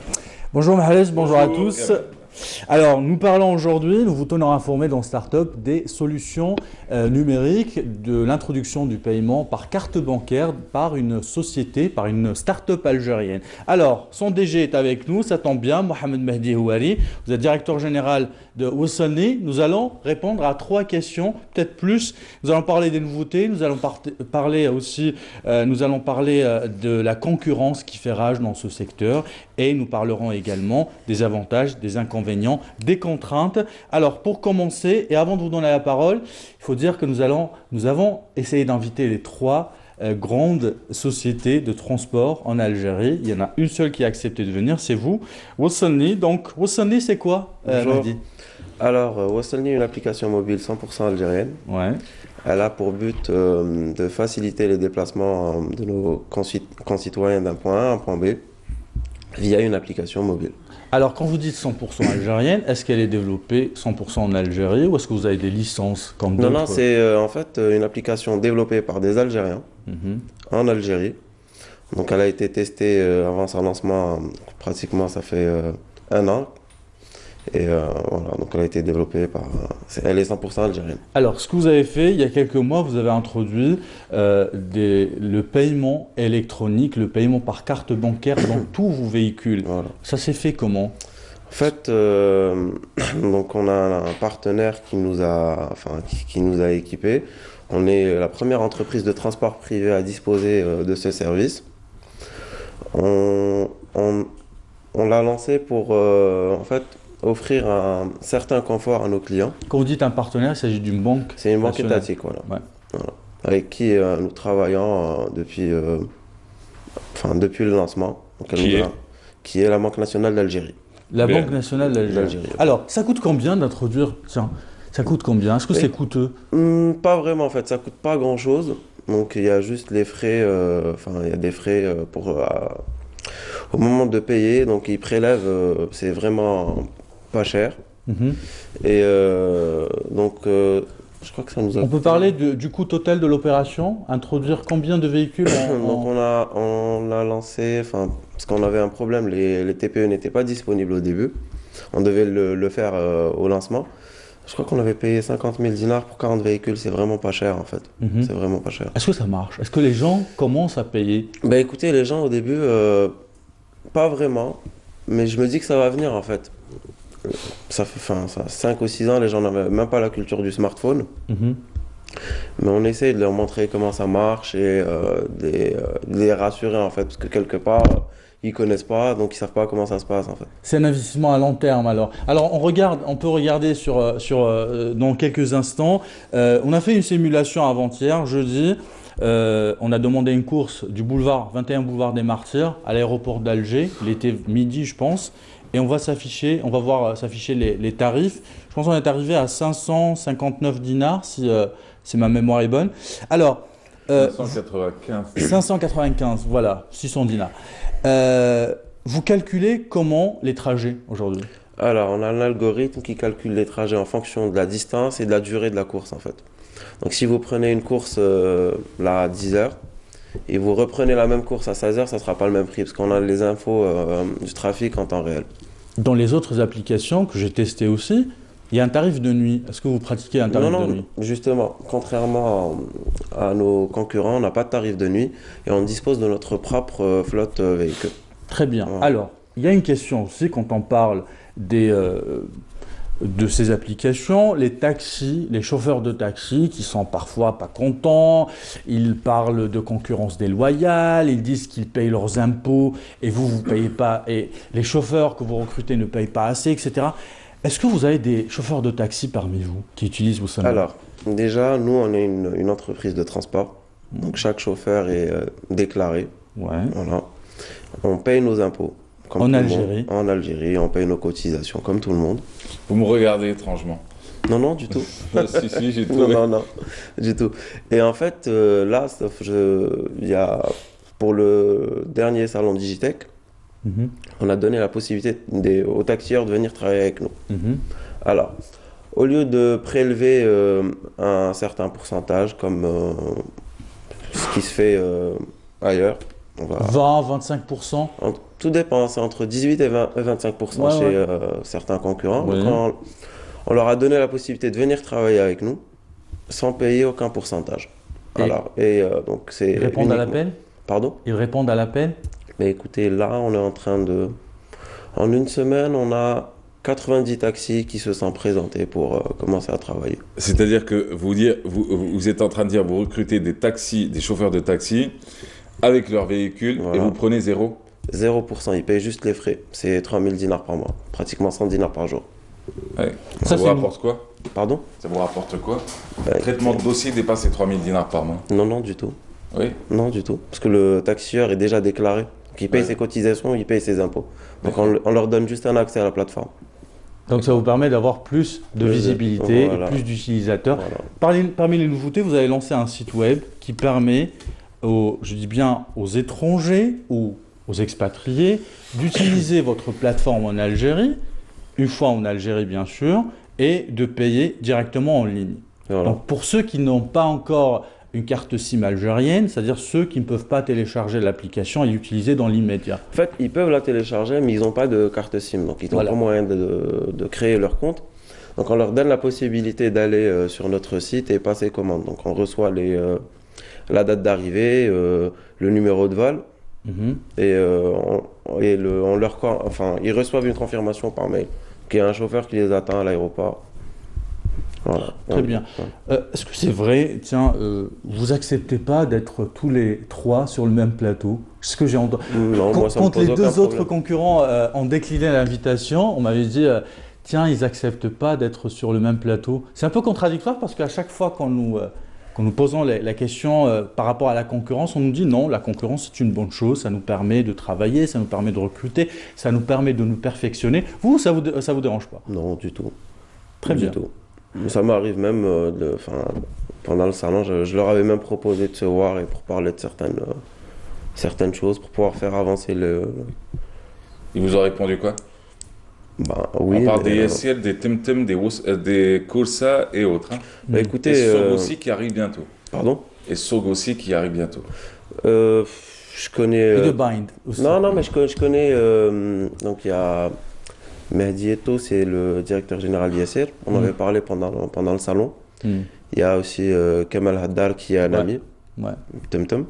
S9: Bonjour Mahalej, bonjour à tous. Alors, nous parlons aujourd'hui, nous vous tenons informés dans Startup des solutions numériques de l'introduction du paiement par carte bancaire par une société, par une start-up algérienne. Alors, son DG est avec nous, ça tombe bien, Mohamed Mehdi Aouari, vous êtes directeur général de Wassalni. Nous allons répondre à 3 questions, peut-être plus. Nous allons parler des nouveautés, nous allons parler aussi de la concurrence qui fait rage dans ce secteur et nous parlerons également des avantages, des inconvénients, des contraintes. Alors pour commencer, et avant de vous donner la parole, il faut dire que nous avons essayé d'inviter les 3 grandes sociétés de transport en Algérie. Il y en a une seule qui a accepté de venir, c'est vous, Wassalni. Donc Wassalni, c'est quoi, Mehdi?
S8: Alors, Wassalni est une application mobile 100% algérienne.
S9: Ouais.
S8: Elle a pour but de faciliter les déplacements de nos concitoyens d'un point A à un point B via une application mobile.
S9: Alors, quand vous dites 100% algérienne, est-ce qu'elle est développée 100% en Algérie ou est-ce que vous avez des licences comme d'autres?
S8: Non, c'est en fait une application développée par des Algériens en Algérie. Donc, elle a été testée avant son lancement, pratiquement ça fait 1 an. Et voilà, donc elle a été développée par... elle est 100% algérienne.
S9: Alors, ce que vous avez fait, il y a quelques mois, vous avez introduit le paiement électronique, le paiement par carte bancaire dans tous vos véhicules.
S8: Voilà.
S9: Ça s'est fait comment?
S8: En fait, donc on a un partenaire qui nous a équipés. On est la première entreprise de transport privé à disposer de ce service. On l'a lancé pour en fait offrir un certain confort à nos clients.
S9: Quand vous dites un partenaire, il s'agit d'une banque?
S8: C'est une banque étatique, voilà.
S9: Ouais.
S8: Voilà. Avec qui nous travaillons depuis le lancement. Donc, qui est la Banque nationale d'Algérie.
S9: La Banque nationale d'Algérie. Alors, ça coûte combien d'introduire? Tiens, ça coûte combien? Est-ce que c'est coûteux?
S8: Pas vraiment, en fait. Ça coûte pas grand-chose. Donc, il y a juste les frais. Il y a des frais pour au moment de payer. Donc, ils prélèvent. C'est vraiment pas cher. Et donc, je crois que ça nous a...
S9: On peut parler du coût total de l'opération? Introduire combien de véhicules
S8: Donc, on a lancé, parce qu'on avait un problème, les TPE n'étaient pas disponibles au début. On devait le faire au lancement. Je crois qu'on avait payé 50 000 dinars pour 40 véhicules. C'est vraiment pas cher, en fait. C'est vraiment pas cher.
S9: Est-ce que ça marche? Est-ce que les gens commencent à payer?
S8: Bah écoutez, les gens au début, pas vraiment. Mais je me dis que ça va venir, en fait. Ça fait 5 ou 6 ans, les gens n'avaient même pas la culture du smartphone. Mais on essaie de leur montrer comment ça marche et de les rassurer, en fait, parce que quelque part, ils connaissent pas, donc ils savent pas comment ça se passe, en fait.
S9: C'est un investissement à long terme, alors. Alors, on peut regarder dans quelques instants. On a fait une simulation avant-hier, jeudi. On a demandé une course du 21 boulevard des Martyrs à l'aéroport d'Alger. Il était midi, je pense. Et on va voir s'afficher les tarifs. Je pense qu'on est arrivé à 559 dinars, si ma mémoire est bonne. Alors, 595, voilà, 600 dinars. Vous calculez comment les trajets aujourd'hui?
S8: Alors, on a un algorithme qui calcule les trajets en fonction de la distance et de la durée de la course, en fait. Donc, si vous prenez une course là à 10 heures, et vous reprenez la même course à 16 heures, ça ne sera pas le même prix parce qu'on a les infos du trafic en temps réel.
S9: Dans les autres applications que j'ai testées aussi, il y a un tarif de nuit. Est-ce que vous pratiquez un tarif de nuit?
S8: Justement, contrairement à nos concurrents, on n'a pas de tarif de nuit et on dispose de notre propre flotte véhicule.
S9: Très bien. Alors, il y a une question aussi quand on parle de ces applications, les taxis, les chauffeurs de taxi qui sont parfois pas contents, ils parlent de concurrence déloyale, ils disent qu'ils payent leurs impôts et vous ne payez pas, et les chauffeurs que vous recrutez ne payent pas assez, etc. Est-ce que vous avez des chauffeurs de taxi parmi vous qui utilisent vos services?
S8: Alors, déjà, nous, on est une entreprise de transport, donc chaque chauffeur est déclaré.
S9: Ouais.
S8: Voilà. On paye nos impôts. Comme
S9: en Algérie.
S8: En Algérie, on paye nos cotisations comme tout le monde.
S1: Vous me regardez étrangement.
S8: Non, non, du tout.
S1: Si, j'ai tout.
S8: Non, du tout. Et en fait, là, il y a, pour le dernier salon Digitech, on a donné la possibilité aux taxieurs de venir travailler avec nous. Alors, au lieu de prélever un certain pourcentage, comme ce qui se fait ailleurs,
S9: 20-25%.
S8: Tout dépend, c'est entre 18 et 25% chez certains concurrents.
S9: Ouais.
S8: Donc on leur a donné la possibilité de venir travailler avec nous sans payer aucun pourcentage. Donc c'est
S9: ils répondent à l'appel?
S8: Pardon?
S9: Ils répondent à l'appel?
S8: Mais écoutez, là, on est en train de... En une semaine, on a 90 taxis qui se sont présentés pour commencer à travailler.
S1: C'est-à-dire que vous êtes en train de dire, vous recrutez des chauffeurs de taxi avec leur véhicule et vous prenez 0%,
S8: ils payent juste les frais. C'est 3000 dinars par mois, pratiquement 100 dinars par jour.
S1: Ouais. Ça vous rapporte quoi?
S8: Pardon?
S1: Ça vous rapporte quoi? Le traitement de dossier dépasse les 3000 dinars par mois?
S8: Non, non, du tout.
S1: Oui?
S8: Non, du tout. Parce que le taxieur est déjà déclaré. Donc il paye ses cotisations, il paye ses impôts. Donc on leur donne juste un accès à la plateforme.
S9: Donc ça vous permet d'avoir plus de visibilité et plus d'utilisateurs. Parmi les nouveautés, vous avez lancé un site web qui permet je dis bien aux étrangers ou aux expatriés d'utiliser votre plateforme en Algérie, une fois en Algérie bien sûr, et de payer directement en ligne. Donc pour ceux qui n'ont pas encore une carte SIM algérienne, c'est-à-dire ceux qui ne peuvent pas télécharger l'application et l'utiliser dans l'immédiat.
S8: En fait, ils peuvent la télécharger, mais ils n'ont pas de carte SIM, donc ils n'ont pas moyen de créer leur compte. Donc on leur donne la possibilité d'aller sur notre site et passer commande. Donc on reçoit la date d'arrivée, le numéro de vol, et ils reçoivent une confirmation par mail qu'il y a un chauffeur qui les attend à l'aéroport. Voilà.
S9: Très bien. Est-ce que c'est vrai, vous acceptez pas d'être tous les trois sur le même plateau? Ce que j'ai entendu. Quand les deux autres concurrents ont décliné l'invitation, on m'avait dit tiens, ils acceptent pas d'être sur le même plateau. C'est un peu contradictoire parce qu'à chaque fois quand nous posons la question par rapport à la concurrence, on nous dit non, la concurrence c'est une bonne chose, ça nous permet de travailler, ça nous permet de recruter, ça nous permet de nous perfectionner. Vous, ça vous dérange pas? Non,
S8: du tout.
S9: Très bien.
S8: Du tout. Ça m'arrive même, pendant le salon, je leur avais même proposé de se voir et pour parler de certaines choses, pour pouvoir faire avancer le...
S1: Ils vous ont répondu quoi?
S8: Oui,
S1: on parle des SL, des Temtem, des Corsa et autres. Hein.
S8: Écoutez,
S1: et Sog aussi qui arrive bientôt.
S8: Pardon?
S1: Et Sog aussi qui arrive bientôt.
S8: Je connais...
S9: Et de Bind aussi.
S8: Non, mais je connais... donc il y a... Mehdi Eto, c'est le directeur général d'ISR. On avait parlé pendant le salon. Il y a aussi Kamal Haddar qui est un ami. Temtem.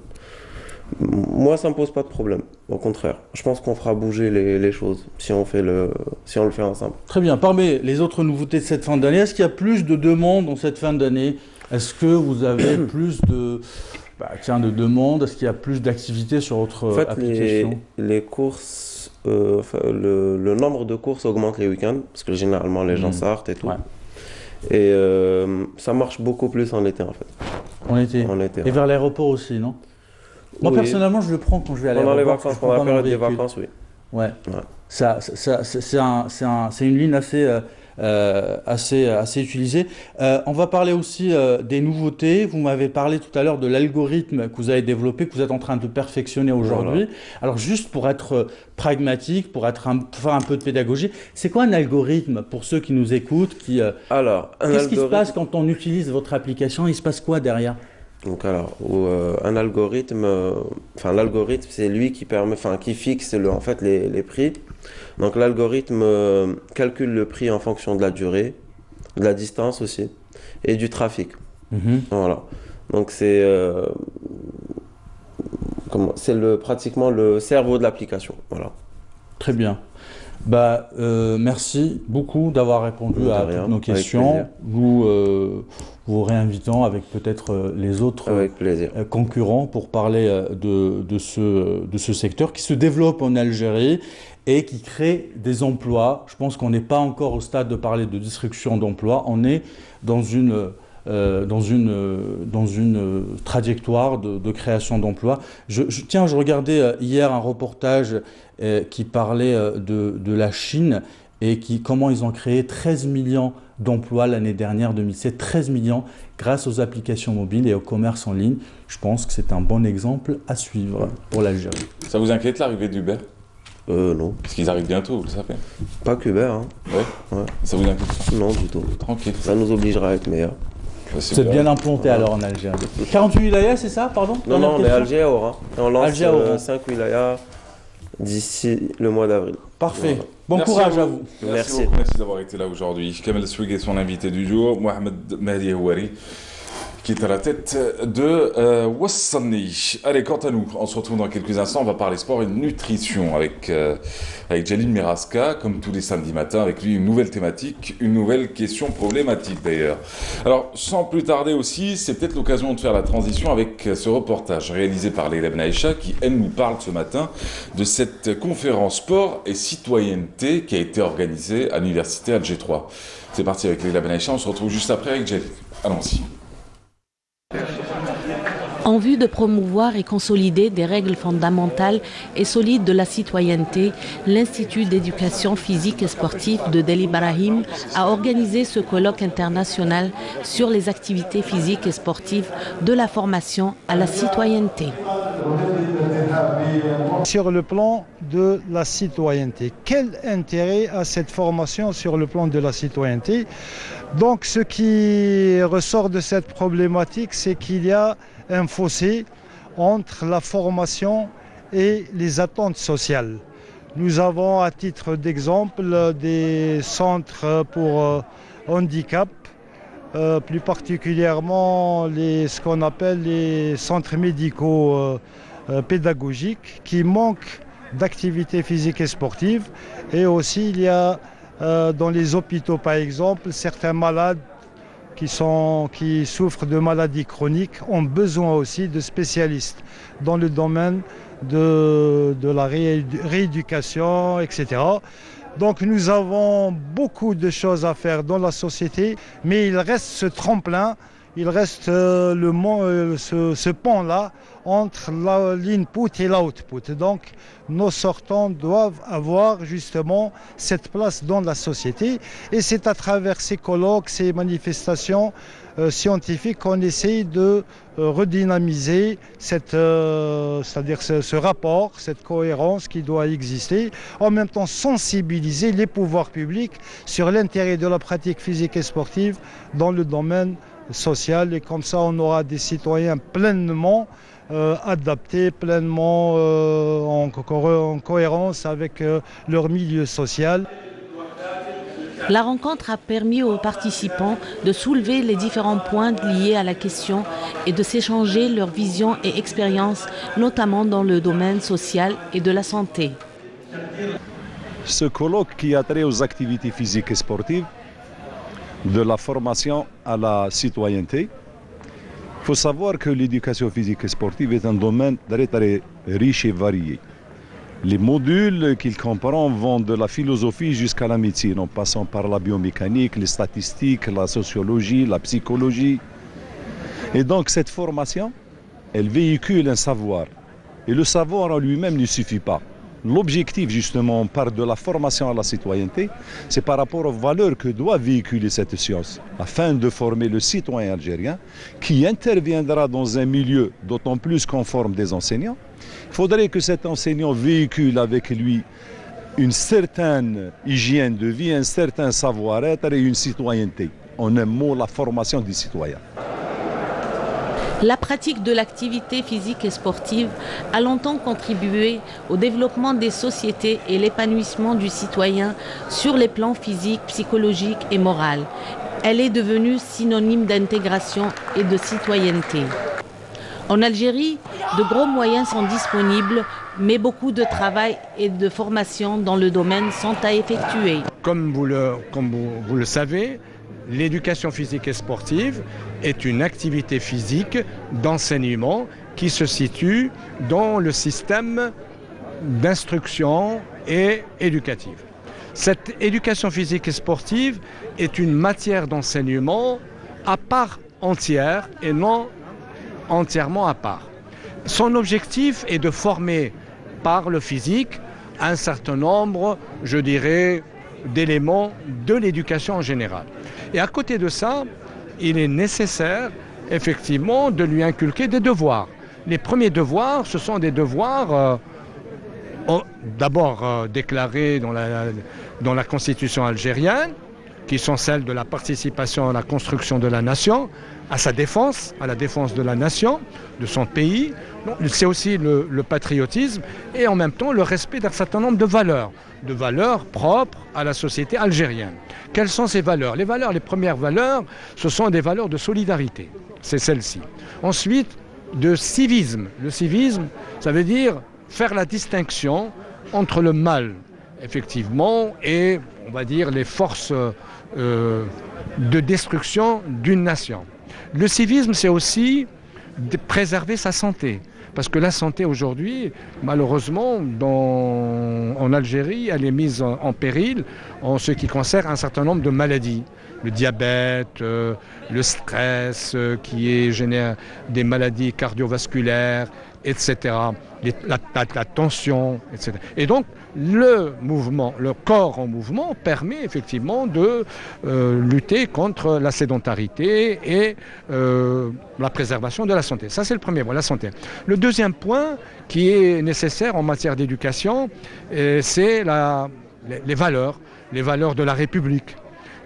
S8: Moi, ça ne me pose pas de problème. Au contraire, je pense qu'on fera bouger les choses si on le fait ensemble.
S9: Très bien. Parmi les autres nouveautés de cette fin d'année, est-ce qu'il y a plus de demandes en cette fin d'année? Est-ce que vous avez plus de demandes? Est-ce qu'il y a plus d'activités sur votre application?
S8: Les courses, le nombre de courses augmente les week-ends parce que généralement les gens sortent et tout. Et ça marche beaucoup plus en été en fait.
S9: En été. Et vers l'aéroport aussi, non? Moi, personnellement, je le prends quand je vais à l'aéroport.
S8: Pendant les vacances, pendant la période des vacances, oui.
S9: Ouais. C'est une ligne assez utilisée. On va parler aussi des nouveautés. Vous m'avez parlé tout à l'heure de l'algorithme que vous avez développé, que vous êtes en train de perfectionner aujourd'hui. Alors, juste pour être pragmatique, pour faire un peu de pédagogie, c'est quoi un algorithme pour ceux qui nous écoutent? Qu'est-ce qui se passe quand on utilise votre application? Il se passe quoi derrière?
S8: Donc alors, un algorithme, l'algorithme c'est lui qui permet, qui fixe en fait les prix. Donc l'algorithme calcule le prix en fonction de la durée, de la distance aussi, et du trafic. Voilà. Donc c'est pratiquement le cerveau de l'application. Voilà.
S9: Très bien. Merci beaucoup d'avoir répondu à toutes nos questions. Vous réinvitons avec peut-être les autres concurrents pour parler de ce secteur qui se développe en Algérie et qui crée des emplois. Je pense qu'on n'est pas encore au stade de parler de destruction d'emplois. On est dans une trajectoire de création d'emplois. Je regardais hier un reportage qui parlait de la Chine et comment ils ont créé 13 millions d'emplois l'année dernière, 2007, 13 millions grâce aux applications mobiles et au commerce en ligne. Je pense que c'est un bon exemple à suivre pour l'Algérie.
S1: Ça vous inquiète l'arrivée d'Uber ?
S8: Non.
S1: Parce qu'ils arrivent bientôt, vous le savez.
S8: Pas qu'Uber, hein.
S1: Ouais. Ça vous inquiète ?
S8: Non, du tout.
S1: Tranquille.
S8: Ça nous obligera à être meilleurs.
S9: Vous êtes bien implanté alors en Algérie. 48 wilayas, c'est ça, pardon?
S8: Non, on est Alger à Oran. On lance 5 wilayas d'ici le mois d'avril.
S9: Parfait. Voilà. Bon courage à vous.
S8: Merci.
S1: Merci d'avoir été là aujourd'hui. Kamel Swig est son invité du jour, Mohamed Mahdi Houari, qui est à la tête de Wassamni. Allez, quant à nous, on se retrouve dans quelques instants. On va parler sport et nutrition avec Jalil Miraska, comme tous les samedis matins. Avec lui, une nouvelle thématique, une nouvelle question problématique d'ailleurs. Alors, sans plus tarder aussi, c'est peut-être l'occasion de faire la transition avec ce reportage réalisé par Leila Benaïcha, qui, elle, nous parle ce matin de cette conférence sport et citoyenneté qui a été organisée à l'université Alger 3. C'est parti avec Leila Benaïcha. On se retrouve juste après avec Jalil. Allons-y.
S10: En vue de promouvoir et consolider des règles fondamentales et solides de la citoyenneté, l'Institut d'éducation physique et sportive de Deli Barahim a organisé ce colloque international sur les activités physiques et sportives de la formation à la citoyenneté.
S11: Sur le plan de la citoyenneté, quel intérêt a cette formation sur le plan de la citoyenneté? Donc ce qui ressort de cette problématique, c'est qu'il y a un fossé entre la formation et les attentes sociales. Nous avons à titre d'exemple des centres pour handicap, plus particulièrement ce qu'on appelle les centres médicaux pédagogiques qui manquent d'activité physique et sportive. Et aussi il y a dans les hôpitaux par exemple, certains malades qui souffrent de maladies chroniques ont besoin aussi de spécialistes dans le domaine de la rééducation, etc. Donc nous avons beaucoup de choses à faire dans la société, mais il reste ce tremplin, il reste ce pont-là entre l'input et l'output. Donc nos sortants doivent avoir justement cette place dans la société. Et c'est à travers ces colloques, ces manifestations scientifiques qu'on essaye de redynamiser c'est-à-dire ce rapport, cette cohérence qui doit exister. En même temps sensibiliser les pouvoirs publics sur l'intérêt de la pratique physique et sportive dans le domaine social. Et comme ça on aura des citoyens pleinement adaptés, pleinement en cohérence avec leur milieu social.
S10: La rencontre a permis aux participants de soulever les différents points liés à la question et de s'échanger leurs visions et expériences, notamment dans le domaine social et de la santé.
S12: Ce colloque qui a trait aux activités physiques et sportives, de la formation à la citoyenneté. Il faut savoir que l'éducation physique et sportive est un domaine très riche et varié. Les modules qu'il comprend vont de la philosophie jusqu'à la médecine, en passant par la biomécanique, les statistiques, la sociologie, la psychologie. Et donc cette formation, elle véhicule un savoir. Et le savoir en lui-même ne suffit pas. L'objectif, justement, on parle de la formation à la citoyenneté, c'est par rapport aux valeurs que doit véhiculer cette science, afin de former le citoyen algérien qui interviendra dans un milieu d'autant plus conforme des enseignants. Il faudrait que cet enseignant véhicule avec lui une certaine hygiène de vie, un certain savoir-être et une citoyenneté. En un mot, la formation des citoyens.
S10: La pratique de l'activité physique et sportive a longtemps contribué au développement des sociétés et l'épanouissement du citoyen sur les plans physiques, psychologiques et moraux. Elle est devenue synonyme d'intégration et de citoyenneté. En Algérie, de gros moyens sont disponibles, mais beaucoup de travail et de formation dans le domaine sont à effectuer.
S13: Comme vous le savez, l'éducation physique et sportive est une activité physique d'enseignement qui se situe dans le système d'instruction et éducative. Cette éducation physique et sportive est une matière d'enseignement à part entière et non entièrement à part. Son objectif est de former par le physique un certain nombre, je dirais, d'éléments de l'éducation en général. Et à côté de ça, il est nécessaire effectivement de lui inculquer des devoirs. Les premiers devoirs, ce sont des devoirs d'abord déclarés dans la Constitution algérienne, qui sont celles de la participation à la construction de la nation, à sa défense, à la défense de la nation, de son pays. C'est aussi le patriotisme et en même temps le respect d'un certain nombre de valeurs propres à la société algérienne. Quelles sont ces valeurs? Les premières valeurs, ce sont des valeurs de solidarité. C'est celles-ci. Ensuite, de civisme. Le civisme, ça veut dire faire la distinction entre le mal, effectivement, et, on va dire, les forces de destruction d'une nation. Le civisme, c'est aussi de préserver sa santé. Parce que la santé aujourd'hui, malheureusement, en Algérie, elle est mise en péril en ce qui concerne un certain nombre de maladies. Le diabète, le stress qui génère des maladies cardiovasculaires, etc. La tension, etc. Et donc, le corps en mouvement permet effectivement de lutter contre la sédentarité et la préservation de la santé. Ça, c'est le premier point, la santé. Le deuxième point qui est nécessaire en matière d'éducation, c'est les valeurs de la République,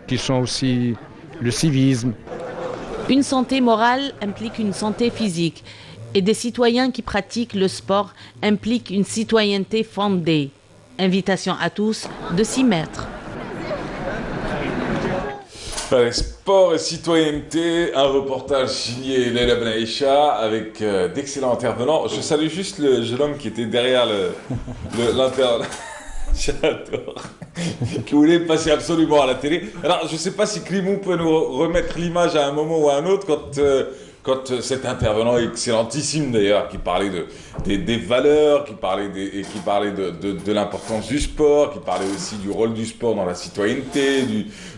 S13: qui sont aussi le civisme.
S10: Une santé morale implique une santé physique. Et des citoyens qui pratiquent le sport impliquent une citoyenneté fondée. Invitation à tous de s'y mettre.
S1: Allez, sport et citoyenneté, un reportage signé Leila Benaïcha avec d'excellents intervenants. Je salue juste le jeune homme qui était derrière l'intervenant. J'adore. Qui voulait passer absolument à la télé. Alors, je ne sais pas si Climou peut nous remettre l'image à un moment ou à un autre quand cet intervenant excellentissime d'ailleurs, qui parlait des valeurs, qui parlait de l'importance du sport, qui parlait aussi du rôle du sport dans la citoyenneté,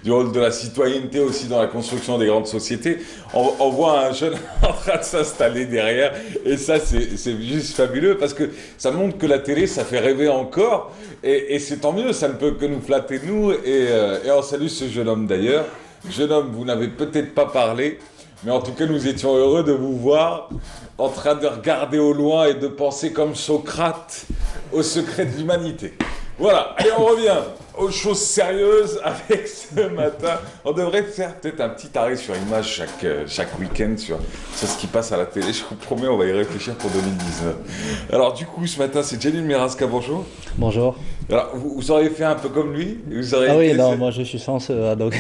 S1: du rôle de la citoyenneté aussi dans la construction des grandes sociétés, on voit un jeune en train de s'installer derrière, et ça c'est juste fabuleux, parce que ça montre que la télé, ça fait rêver encore, et c'est tant mieux, ça ne peut que nous flatter nous, et on salue ce jeune homme d'ailleurs. Jeune homme, vous n'avez peut-être pas parlé, mais en tout cas, nous étions heureux de vous voir en train de regarder au loin et de penser comme Socrate au secret de l'humanité. Voilà, et on revient aux choses sérieuses avec ce matin. On devrait faire peut-être un petit arrêt sur image chaque week-end sur ce qui passe à la télé. Je vous promets, on va y réfléchir pour 2019. Alors du coup, ce matin, c'est Jalil Miraska, bonjour.
S14: Bonjour.
S1: Alors, vous auriez fait un peu comme lui?
S14: Moi je suis chanceux, donc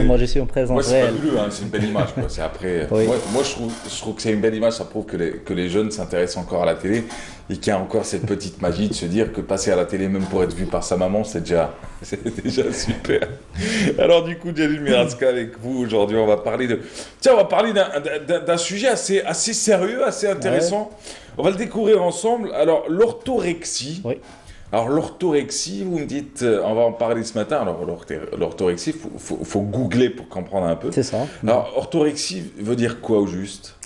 S14: moi je suis en présence réelle.
S1: C'est pas plus, hein, c'est une belle image, quoi. C'est après.
S14: Oui.
S1: Moi je trouve que c'est une belle image, ça prouve que les jeunes s'intéressent encore à la télé et qu'il y a encore cette petite magie de se dire que passer à la télé, même pour être vu par sa maman, c'est déjà super. Alors du coup, Jalil Miraska avec vous aujourd'hui, on va parler d'un sujet assez sérieux, assez intéressant. Ouais. On va le découvrir ensemble. Alors l'orthorexie.
S14: Oui.
S1: Alors l'orthorexie, vous me dites, on va en parler ce matin. Alors l'orthorexie, faut googler pour comprendre un peu.
S14: C'est ça.
S1: Alors orthorexie veut dire quoi au juste?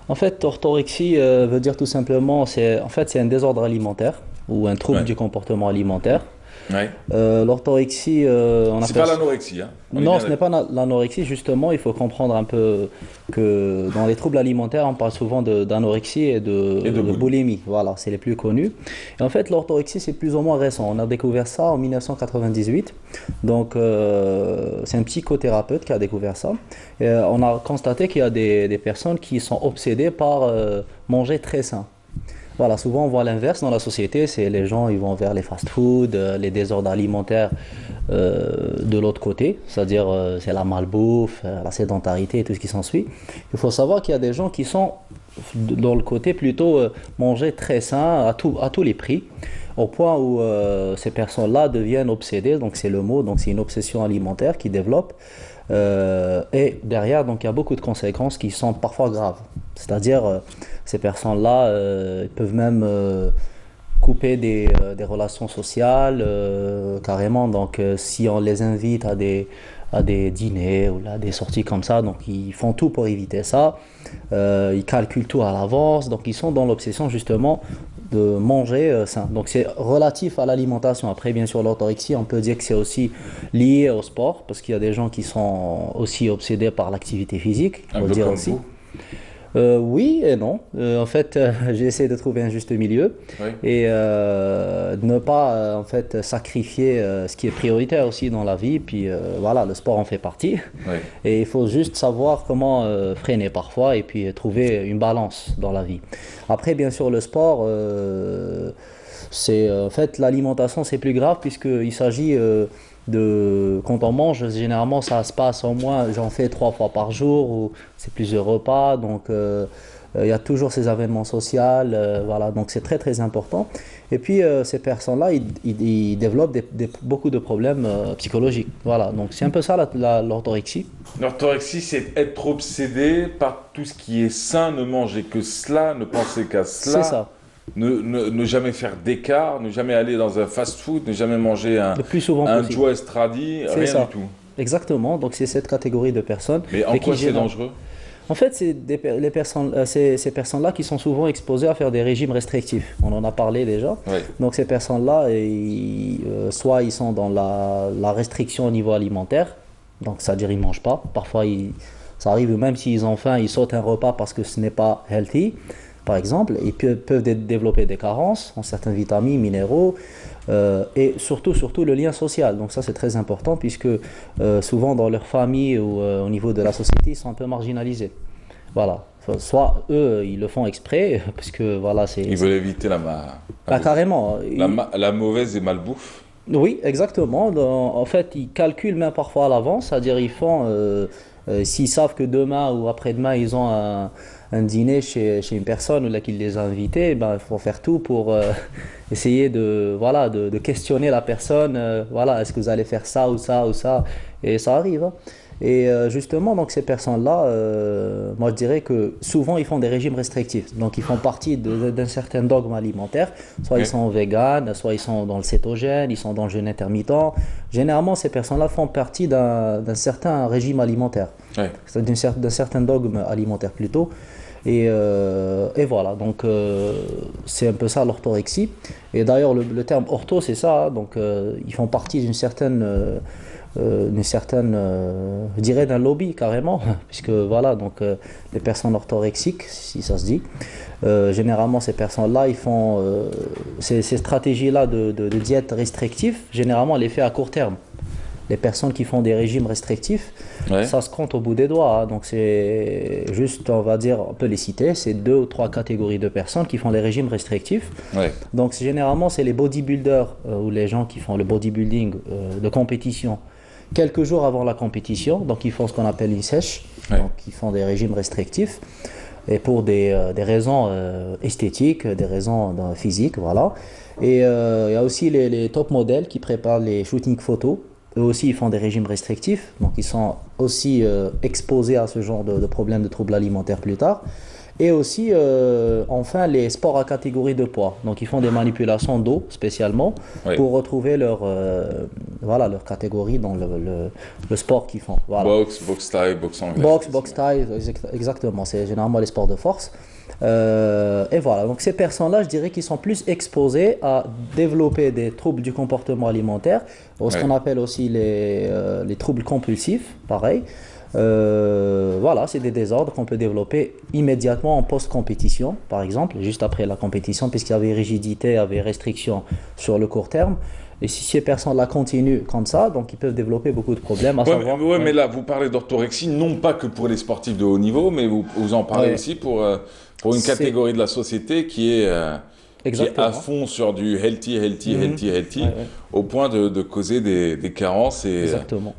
S14: En fait, orthorexie veut dire tout simplement, c'est un désordre alimentaire ou un trouble du comportement alimentaire
S1: Ouais.
S14: L'orthorexie,
S1: c'est pas l'anorexie, hein?
S14: Non, ce n'est pas l'anorexie. Justement, il faut comprendre un peu que dans les troubles alimentaires, on parle souvent d'anorexie et de boulimie. Voilà, c'est les plus connus. Et en fait, l'orthorexie, c'est plus ou moins récent. On a découvert ça en 1998. Donc, c'est un psychothérapeute qui a découvert ça. Et, on a constaté qu'il y a des personnes qui sont obsédées par manger très sain. Voilà, souvent on voit l'inverse dans la société, c'est les gens ils vont vers les fast-foods, les désordres alimentaires de l'autre côté, c'est-à-dire c'est la malbouffe, la sédentarité et tout ce qui s'ensuit. Il faut savoir qu'il y a des gens qui sont dans le côté plutôt manger très sain à tous les prix, au point où ces personnes-là deviennent obsédées, donc c'est le mot, donc c'est une obsession alimentaire qui développe. Et derrière, donc, il y a beaucoup de conséquences qui sont parfois graves. C'est-à-dire, ces personnes-là peuvent même couper des relations sociales, carrément. Donc, si on les invite à des dîners ou là, des sorties comme ça, donc ils font tout pour éviter ça. Ils calculent tout à l'avance. Donc, ils sont dans l'obsession, justement, de manger sain. Donc c'est relatif à l'alimentation. Après, bien sûr, l'orthorexie, on peut dire que c'est aussi lié au sport, parce qu'il y a des gens qui sont aussi obsédés par l'activité physique.
S1: Un peu
S14: dire
S1: comme
S14: aussi.
S1: vous.
S14: Oui et non. En fait, j'ai essayé de trouver un juste milieu et ne pas en fait sacrifier ce qui est prioritaire aussi dans la vie. Puis voilà, le sport en fait partie. Et il faut juste savoir comment freiner parfois et puis trouver une balance dans la vie. Après, bien sûr, le sport, c'est en fait l'alimentation, c'est plus grave puisqu'il s'agit quand on mange, généralement ça se passe au moins, j'en fais 3 fois par jour, ou c'est plusieurs repas, donc il y a toujours ces événements sociaux, voilà, donc c'est très très important. Et puis ces personnes-là, ils développent beaucoup de problèmes psychologiques, voilà, donc c'est un peu ça l'orthorexie.
S1: L'orthorexie, c'est être obsédé par tout ce qui est sain, ne manger que cela, ne penser qu'à cela.
S14: C'est ça.
S1: Ne jamais faire d'écart, ne jamais aller dans un fast-food, ne jamais manger un Joe Estradi, rien
S14: ça.
S1: du tout.
S14: Exactement, donc c'est cette catégorie de personnes.
S1: Mais en quoi c'est dangereux?
S14: En fait, c'est ces personnes-là qui sont souvent exposées à faire des régimes restrictifs. On en a parlé déjà. Donc ces personnes-là, soit ils sont dans la restriction au niveau alimentaire, donc c'est-à-dire ils ne mangent pas. Parfois, ça arrive même s'ils ont faim, ils sautent un repas parce que ce n'est pas healthy. Par exemple, ils peuvent développer des carences en certaines vitamines, minéraux, et surtout le lien social. Donc ça, c'est très important puisque souvent dans leur famille ou au niveau de la société, ils sont un peu marginalisés. Voilà. Soit eux, ils le font exprès, parce que voilà, c'est...
S1: Ils veulent éviter
S14: carrément.
S1: La mauvaise et malbouffe.
S14: Oui, exactement. En fait, ils calculent même parfois à l'avance, c'est-à-dire ils font... s'ils savent que demain ou après-demain, ils ont un dîner chez une personne ou là qu'ils les a invités, ben, il faut faire tout pour essayer de questionner la personne. Voilà, est-ce que vous allez faire ça ou ça ou ça? Et ça arrive. Hein. Et justement, donc ces personnes-là, moi je dirais que souvent ils font des régimes restrictifs. Donc ils font partie d'un certain dogme alimentaire. Soit ils sont véganes, soit ils sont dans le cétogène, ils sont dans le jeûne intermittent. Généralement, ces personnes-là font partie d'un certain régime alimentaire. D'un certain dogme alimentaire plutôt. Et voilà, donc c'est un peu ça l'orthorexie. Et d'ailleurs, le terme ortho, c'est ça. Hein, donc ils font partie d'une certaine... je dirais d'un lobby carrément, puisque voilà, donc les personnes orthorexiques, si ça se dit, généralement ces personnes-là, ils font ces stratégies-là de diète restrictive, généralement, les fait à court terme. Les personnes qui font des régimes restrictifs, ça se compte au bout des doigts. Hein. Donc c'est juste, on va dire, on peut les citer, c'est 2 ou 3 catégories de personnes qui font les régimes restrictifs. Donc généralement, c'est les bodybuilders ou les gens qui font le bodybuilding de compétition. Quelques jours avant la compétition, donc ils font ce qu'on appelle une sèche, donc ils font des régimes restrictifs, et pour des raisons esthétiques, des raisons physiques, voilà. Et il y a aussi les top modèles qui préparent les shootings photos, eux aussi ils font des régimes restrictifs, donc ils sont aussi exposés à ce genre de problèmes de troubles alimentaires plus tard. Et aussi, enfin, les sports à catégorie de poids. Donc, ils font des manipulations d'eau spécialement pour retrouver leur catégorie dans le sport qu'ils font. Voilà.
S1: Boxe taille, boxe anglaise.
S14: Boxe taille, exactement. C'est généralement les sports de force. Et voilà, donc ces personnes-là, je dirais qu'ils sont plus exposées à développer des troubles du comportement alimentaire, ou ce qu'on appelle aussi les troubles compulsifs, pareil. Voilà, c'est des désordres qu'on peut développer immédiatement en post-compétition, par exemple, juste après la compétition, puisqu'il y avait rigidité, il y avait restriction sur le court terme. Et si ces personnes-là continuent comme ça, donc ils peuvent développer beaucoup de problèmes.
S1: Mais là, vous parlez d'orthorexie, non pas que pour les sportifs de haut niveau, mais vous en parlez aussi pour une catégorie de la société qui est à fond sur du healthy, au point de causer des carences et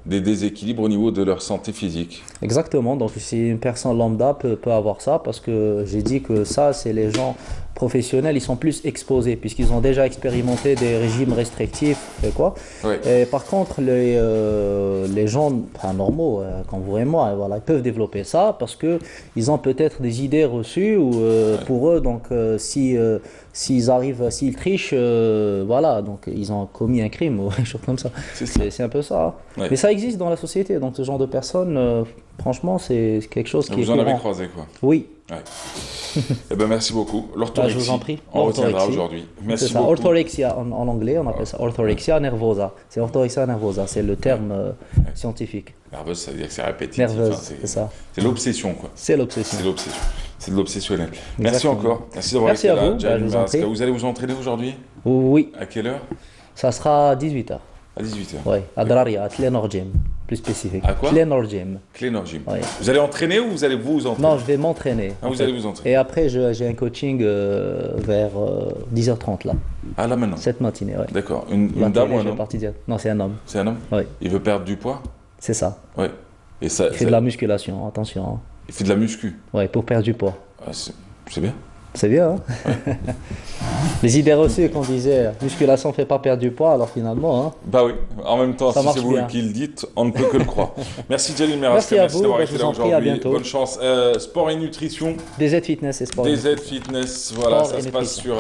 S1: des déséquilibres au niveau de leur santé physique.
S14: Exactement, donc si une personne lambda peut avoir ça, parce que j'ai dit que ça, c'est les gens professionnels, ils sont plus exposés puisqu'ils ont déjà expérimenté des régimes restrictifs et quoi. Et par contre, les gens normaux, comme vous et moi, voilà, ils peuvent développer ça parce que ils ont peut-être des idées reçues ou pour eux, donc s'ils trichent, voilà, donc ils ont commis un crime ou quelque chose comme ça. C'est un peu ça. Mais ça existe dans la société, donc ce genre de personnes, franchement, c'est quelque chose qui est courant.
S1: Vous en avez croisé, quoi.
S14: Oui.
S1: Eh ben, merci beaucoup. L'orthorexie,
S14: je vous en prie.
S1: on retiendra aujourd'hui. Merci beaucoup.
S14: Orthorexia en anglais, on appelle ça orthorexia nervosa. C'est orthorexia nervosa, c'est le terme scientifique.
S1: Nerveuse, ça veut dire que c'est répétitif.
S14: Nerveuse, c'est ça.
S1: C'est l'obsession, quoi.
S14: C'est l'obsession.
S1: C'est de l'obsessionnel. Merci encore. Merci d'avoir été là. Vous allez vous entraîner aujourd'hui?
S14: Oui.
S1: À quelle heure?
S14: Ça sera à 18h.
S1: À 18h.
S14: Oui, à Draria, à Tlenor Gym, plus spécifique.
S1: À quoi?
S14: Tlenor Gym.
S1: Tlenor Gym.
S14: Oui.
S1: Vous allez entraîner ou vous allez vous entraîner?
S14: Non, je vais m'entraîner.
S1: Ah, vous allez vous entraîner.
S14: Et après, j'ai un coaching vers 10h30 là.
S1: Ah, là maintenant?
S14: Cette matinée, oui.
S1: D'accord. Une dame ou un homme?
S14: Non, c'est un homme.
S1: C'est un homme?
S14: Oui.
S1: Il veut perdre du poids?
S14: C'est ça.
S1: Oui. Et ça,
S14: il fait de la musculation, attention.
S1: Il fait de la muscu?
S14: Oui, pour perdre du poids.
S1: Ah, c'est bien.
S14: C'est bien, hein. Les idées reçues qu'on disait musculation ne fait pas perdre du poids, alors finalement. Hein,
S1: bah oui, en même temps, si c'est vous qui le dites, on ne peut que le croire. Merci Jalil Meraska, merci d'avoir été là aujourd'hui. Bonne chance. Sport et nutrition.
S14: DZ Fitness et sport.
S1: DZ Fitness, voilà, ça se passe sur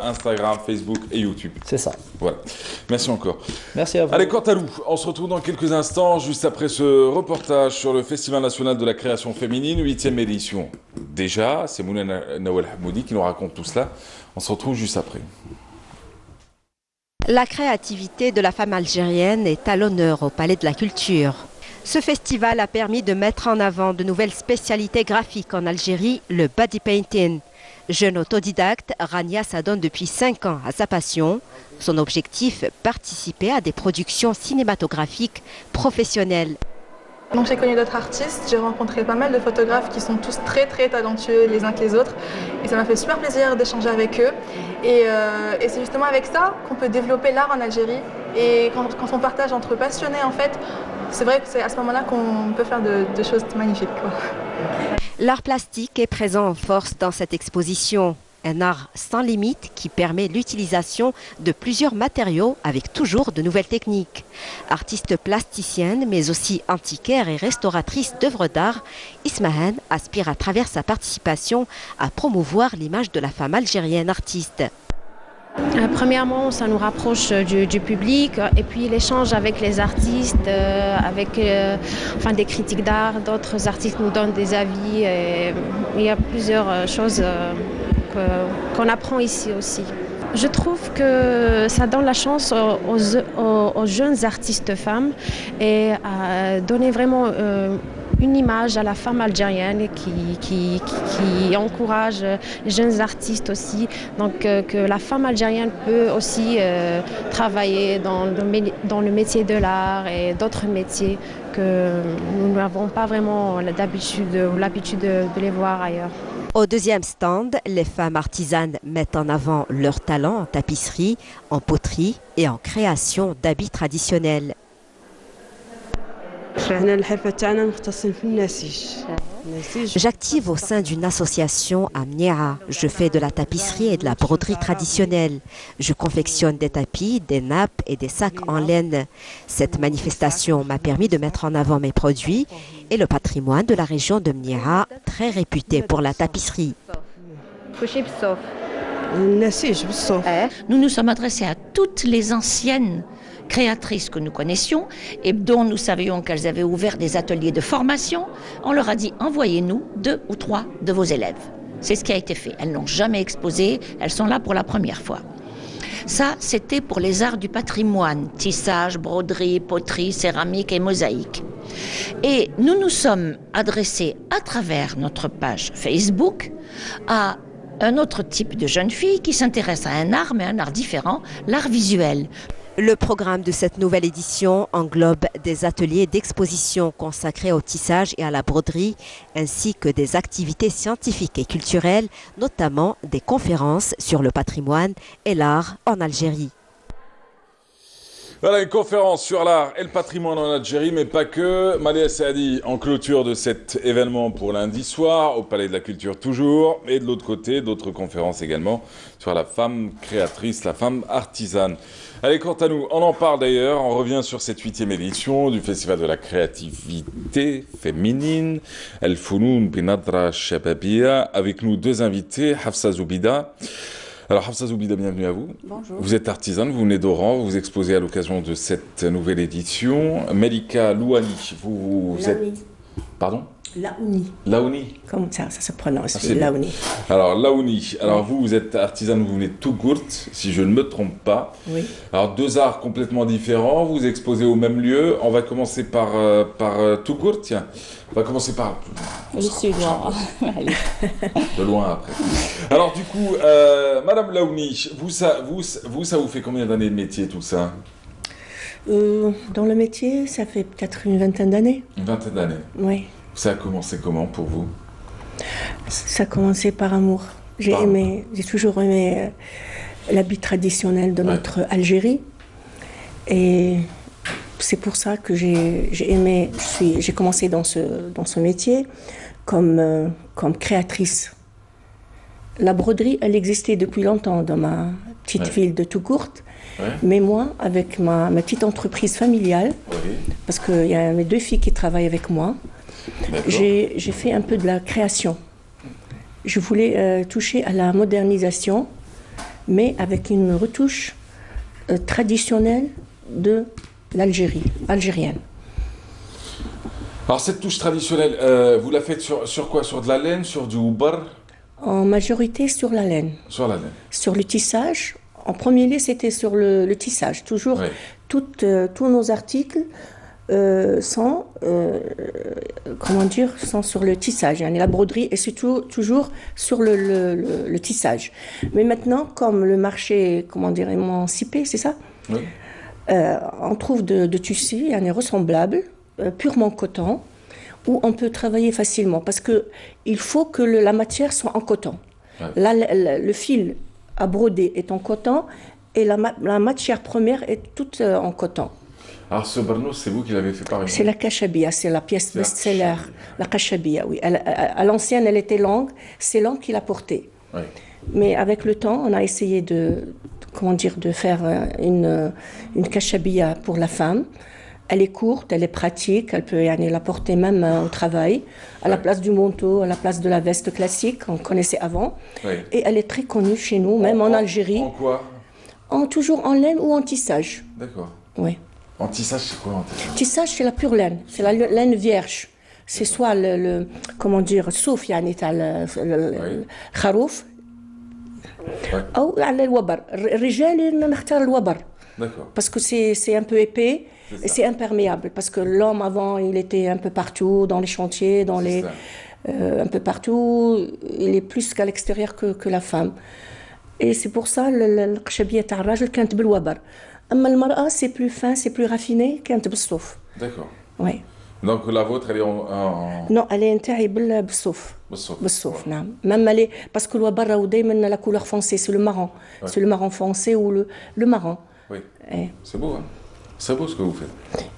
S1: Instagram, Facebook et YouTube.
S14: C'est ça.
S1: Voilà. Merci encore.
S14: Merci à vous.
S1: Allez, quant à nous, on se retrouve dans quelques instants, juste après ce reportage sur le Festival national de la création féminine, 8e édition. Déjà, c'est Mouna Nawel Hamoudi qui nous raconte tout cela. On se retrouve juste après.
S15: La créativité de la femme algérienne est à l'honneur au Palais de la Culture. Ce festival a permis de mettre en avant de nouvelles spécialités graphiques en Algérie, le body painting. Jeune autodidacte, Rania s'adonne depuis 5 ans à sa passion. Son objectif, participer à des productions cinématographiques professionnelles.
S16: Donc j'ai connu d'autres artistes, j'ai rencontré pas mal de photographes qui sont tous très talentueux les uns que les autres et ça m'a fait super plaisir d'échanger avec eux et c'est justement avec ça qu'on peut développer l'art en Algérie et quand on partage entre passionnés en fait, c'est vrai que c'est à ce moment-là qu'on peut faire de choses magnifiques, quoi.
S15: L'art plastique est présent en force dans cette exposition. Un art sans limite qui permet l'utilisation de plusieurs matériaux avec toujours de nouvelles techniques. Artiste plasticienne mais aussi antiquaire et restauratrice d'œuvres d'art, Ismahan aspire à travers sa participation à promouvoir l'image de la femme algérienne artiste.
S17: Premièrement, ça nous rapproche du public et puis l'échange avec les artistes, avec des critiques d'art, d'autres artistes nous donnent des avis. Et il y a plusieurs choses qu'on apprend ici aussi. Je trouve que ça donne la chance aux jeunes artistes femmes et à donner vraiment une image à la femme algérienne qui encourage les jeunes artistes aussi. Donc que la femme algérienne peut aussi travailler dans le métier de l'art et d'autres métiers que nous n'avons pas vraiment l'habitude de les voir ailleurs.
S15: Au deuxième stand, les femmes artisanes mettent en avant leur talent en tapisserie, en poterie et en création d'habits traditionnels. J'active au sein d'une association à Mniara. Je fais de la tapisserie et de la broderie traditionnelle. Je confectionne des tapis, des nappes et des sacs en laine. Cette manifestation m'a permis de mettre en avant mes produits et le patrimoine de la région de Mniara, très réputé pour la tapisserie.
S18: Nous nous sommes adressés à toutes les anciennes créatrices que nous connaissions et dont nous savions qu'elles avaient ouvert des ateliers de formation. On leur a dit, envoyez-nous 2 ou 3 de vos élèves. C'est ce qui a été fait. Elles n'ont jamais exposé, elles sont là pour la première fois. Ça, c'était pour les arts du patrimoine, tissage, broderie, poterie, céramique et mosaïque. Et nous nous sommes adressés à travers notre page Facebook à un autre type de jeune fille qui s'intéresse à un art, mais un art différent, l'art visuel.
S15: Le programme de cette nouvelle édition englobe des ateliers d'exposition consacrés au tissage et à la broderie, ainsi que des activités scientifiques et culturelles, notamment des conférences sur le patrimoine et l'art en Algérie.
S1: Voilà une conférence sur l'art et le patrimoine en Algérie, mais pas que. Malia Saadi en clôture de cet événement pour lundi soir, au Palais de la Culture toujours. Et de l'autre côté, d'autres conférences également sur la femme créatrice, la femme artisane. Allez, quant à nous, on en parle d'ailleurs, on revient sur cette 8e édition du Festival de la créativité féminine, El Founoun Binadra Shababia, avec nous deux invités, Hafsa Zoubida. Alors Hafsa Zoubida, bienvenue à vous.
S19: Bonjour.
S1: Vous êtes artisane, vous venez d'Oran, vous vous exposez à l'occasion de cette nouvelle édition. Melika Louani, vous êtes... Pardon ?
S19: Laouni.
S1: Laouni.
S19: Comme ça se prononce,
S1: Ah,
S19: Laouni.
S1: Alors Laouni, alors vous êtes artisane, vous venez de Tougourt, si je ne me trompe pas.
S19: Oui.
S1: Alors deux arts complètement différents, vous exposez au même lieu. On va commencer par Tougourt, tiens. On va commencer par...
S19: Le suivant.
S1: De loin après. Alors du coup, Madame Laouni, ça vous fait combien d'années de métier tout ça?
S19: Dans le métier, ça fait peut-être une vingtaine d'années.
S1: Une vingtaine d'années.
S19: Oui.
S1: Ça a commencé comment pour vous?
S19: Ça a commencé par amour. J'ai toujours aimé l'habit traditionnel de notre Algérie. Et c'est pour ça que j'ai commencé dans ce métier comme créatrice. La broderie, elle existait depuis longtemps dans ma petite ville de Tougourt. Mais moi, avec ma petite entreprise familiale, parce qu'il y a mes deux filles qui travaillent avec moi, j'ai fait un peu de la création. Je voulais toucher à la modernisation, mais avec une retouche traditionnelle de l'Algérie, algérienne.
S1: Alors cette touche traditionnelle, vous la faites sur quoi? Sur de la laine, sur du houbar?
S19: En majorité sur la laine.
S1: Sur la laine.
S19: Sur le tissage. En premier lieu, c'était sur le tissage. Toujours, tous nos articles sont sur le tissage. La broderie est toujours sur le tissage. Mais maintenant, comme le marché est émancipé, c'est ça?
S1: Oui.
S19: On trouve de tissus ressemblables, purement coton, où on peut travailler facilement. Parce qu'il faut que la matière soit en coton. Là, le fil à broder est en coton et la matière première est toute en coton.
S1: Alors ce barnou, c'est vous qui l'avez fait par exemple?
S19: C'est la kashabia, c'est la pièce best-seller. La kashabia, oui. À l'ancienne, elle était longue, c'est l'homme qui l'a portée.
S1: Oui.
S19: Mais avec le temps, on a essayé de faire une kashabia pour la femme. Elle est courte, elle est pratique, elle peut la porter même au travail, à la place du manteau, à la place de la veste classique qu'on connaissait avant.
S1: Oui.
S19: Et elle est très connue chez nous, même en Algérie.
S1: En quoi?
S19: Toujours en laine ou en tissage.
S1: D'accord.
S19: Oui.
S1: En tissage, c'est quoi en tissage?
S19: Tissage, c'est la pure laine, c'est la laine vierge. C'est soit souf, le kharouf, ou le wabar. الرجال نختار الوبر.
S1: D'accord.
S19: Parce que c'est un peu épais et c'est imperméable. Parce que l'homme avant, il était un peu partout, dans les chantiers, un peu partout. Il est plus qu'à l'extérieur que la femme. Et c'est pour ça le khshabia تاع الراجل كانت بالوبر. أما المرأة c'est plus fin, c'est plus raffiné, كانت بالصوف.
S1: D'accord.
S19: Oui.
S1: Donc la vôtre, elle est en...
S19: Non, elle est نتاعي بالصوف. بالصوف, نعم. Même elle est parce que الوبر راهو دائما la couleur foncée, c'est le marron.
S1: Ouais.
S19: C'est le marron foncé ou le marron.
S1: Oui. C'est beau, hein? C'est beau ce que vous faites.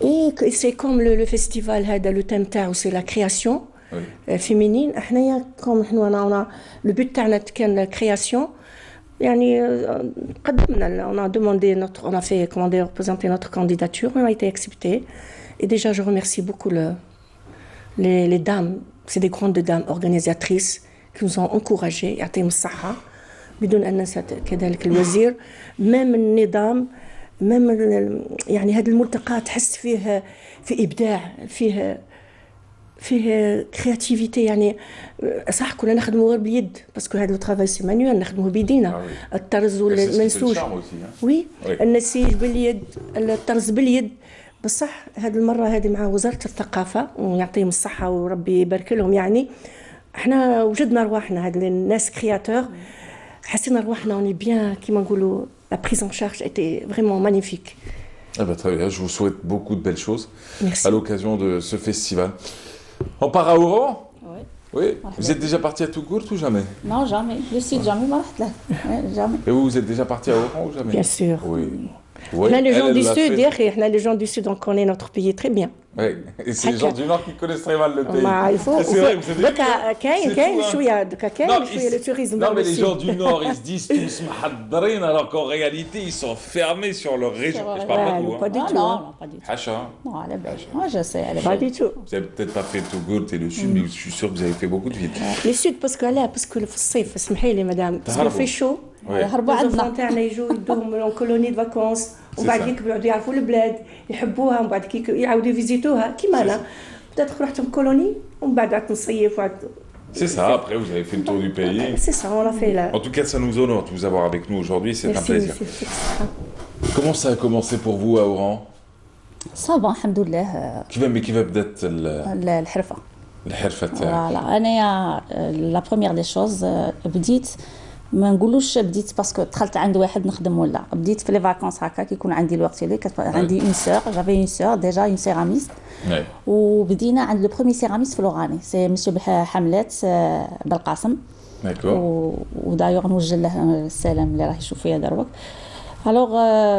S19: Et c'est comme le festival, le thème تاعو c'est la création féminine. Comme le but تاعنا كان la création. On a demandé représenter notre candidature, on a été accepté. Et déjà, je remercie beaucoup les dames, c'est des grandes dames organisatrices qui nous ont encouragés. يعطيهم الصحة بدون أن ننسى كذلك الوزير. même النظام même هذا الملتقى تحس فيه في إبداع فيه فيه كرياتيفيتي يعني صح كنا نخدموا غير باليد باسكو هذا لو ترافاي سي مانيوال نخدموه بيدينا الطرز والمنسوج وي النسيج باليد الطرز باليد بصح هذه المره هذه مع وزاره الثقافه ويعطيهم الصحه وربي يبارك لهم يعني احنا وجدنا رواحنا هاد الناس كرياتور حسينا رواحنا اوني بيان كيما نقولوا لا بريز ان شارج ايتي فريمون مانيفيك.
S1: Ah bah, très bien, je vous souhaite beaucoup de belles choses à l'occasion de ce festival. On part à Oran?
S20: Oui.
S1: Oui. Vous êtes déjà parti à Tougourt ou jamais?
S20: Non, jamais. Le sud, jamais. Jamais.
S1: Et vous êtes déjà parti à Oran ou jamais?
S19: Bien sûr.
S1: Oui.
S19: On a les gens du sud, on a les gens du sud, on connaît notre pays très bien.
S1: Oui, et c'est les gens du nord qui connaissent très mal le pays.
S19: Il faut.
S1: C'est vrai, vous avez
S19: le tourisme.
S1: Non, mais les gens du nord, ils se disent tous mahadrin, alors qu'en réalité, ils sont fermés sur leur région. Je parle pas de vous.
S19: Pas du tout.
S20: Non, pas du tout.
S1: Hacha.
S20: Non, elle est belle. Moi, je sais, elle est
S19: Pas
S20: belle.
S19: du tout.
S1: Vous avez peut-être pas fait Tougourt et le sud, mais je suis sûr que vous avez fait beaucoup de villes.
S19: Le sud, parce que في الصيف اسمحي لي مدام parce qu'il fait chaud.
S20: يهربوا عندنا
S19: تاعنا يجوا يدوهم لون كولوني دو فاكونس ومن بعد كيكبروا يعاودوا يعرفوا البلاد يحبوها ومن بعد كي يعاودوا يفيزيتوها كيما انا بدات رحتم كولوني ومن بعد عاد نصيف وعاد.
S1: C'est ça, après vous avez fait le tour du pays.
S19: C'est ça, on l'a fait là.
S1: En tout cas, ça nous honore de vous avoir avec nous aujourd'hui, c'est un plaisir.
S19: Merci.
S1: Comment ça a commencé pour vous à Oran?
S20: صافا الحمد لله.
S1: كيف بدات
S20: الحرفه
S1: تاعك؟
S20: فوالا انايا لا بروميير دي شوز بديت ما نقولوش بديت باسكو دخلت عند واحد نخدم ولا بديت في لي فاكونس هكا كيكون عندي الوقت اللي عندي اون سور جافي اون سور ديجا اون سيراميست وبدينا عند لو بروميير سيراميست في لوغاني سي مسيو حملات بالقاسم ودايوغ نوجه له السلام اللي راه يشوف فيا دروك الوغ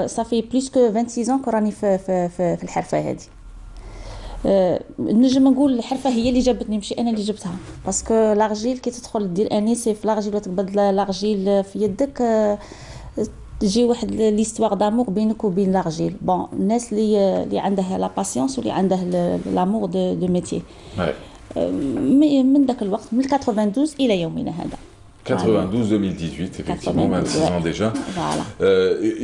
S20: صافي بلوس كو 26 كو راني في الحرفه هذه نجم نقول الحرفه هي اللي جابتني ماشي انا اللي جبتها باسكو لارجيل كي تدخل دير انيسي في لارجيل وتقبض لارجيل في يدك تجي واحد ليستواغ دامور بينك وبين لارجيل بون الناس اللي عندها لا باسيونس واللي عندها لامور دو ميتي من ذاك الوقت من 92 الى يومنا هذا
S1: 92-2018, effectivement, 26 ans déjà.
S20: Voilà.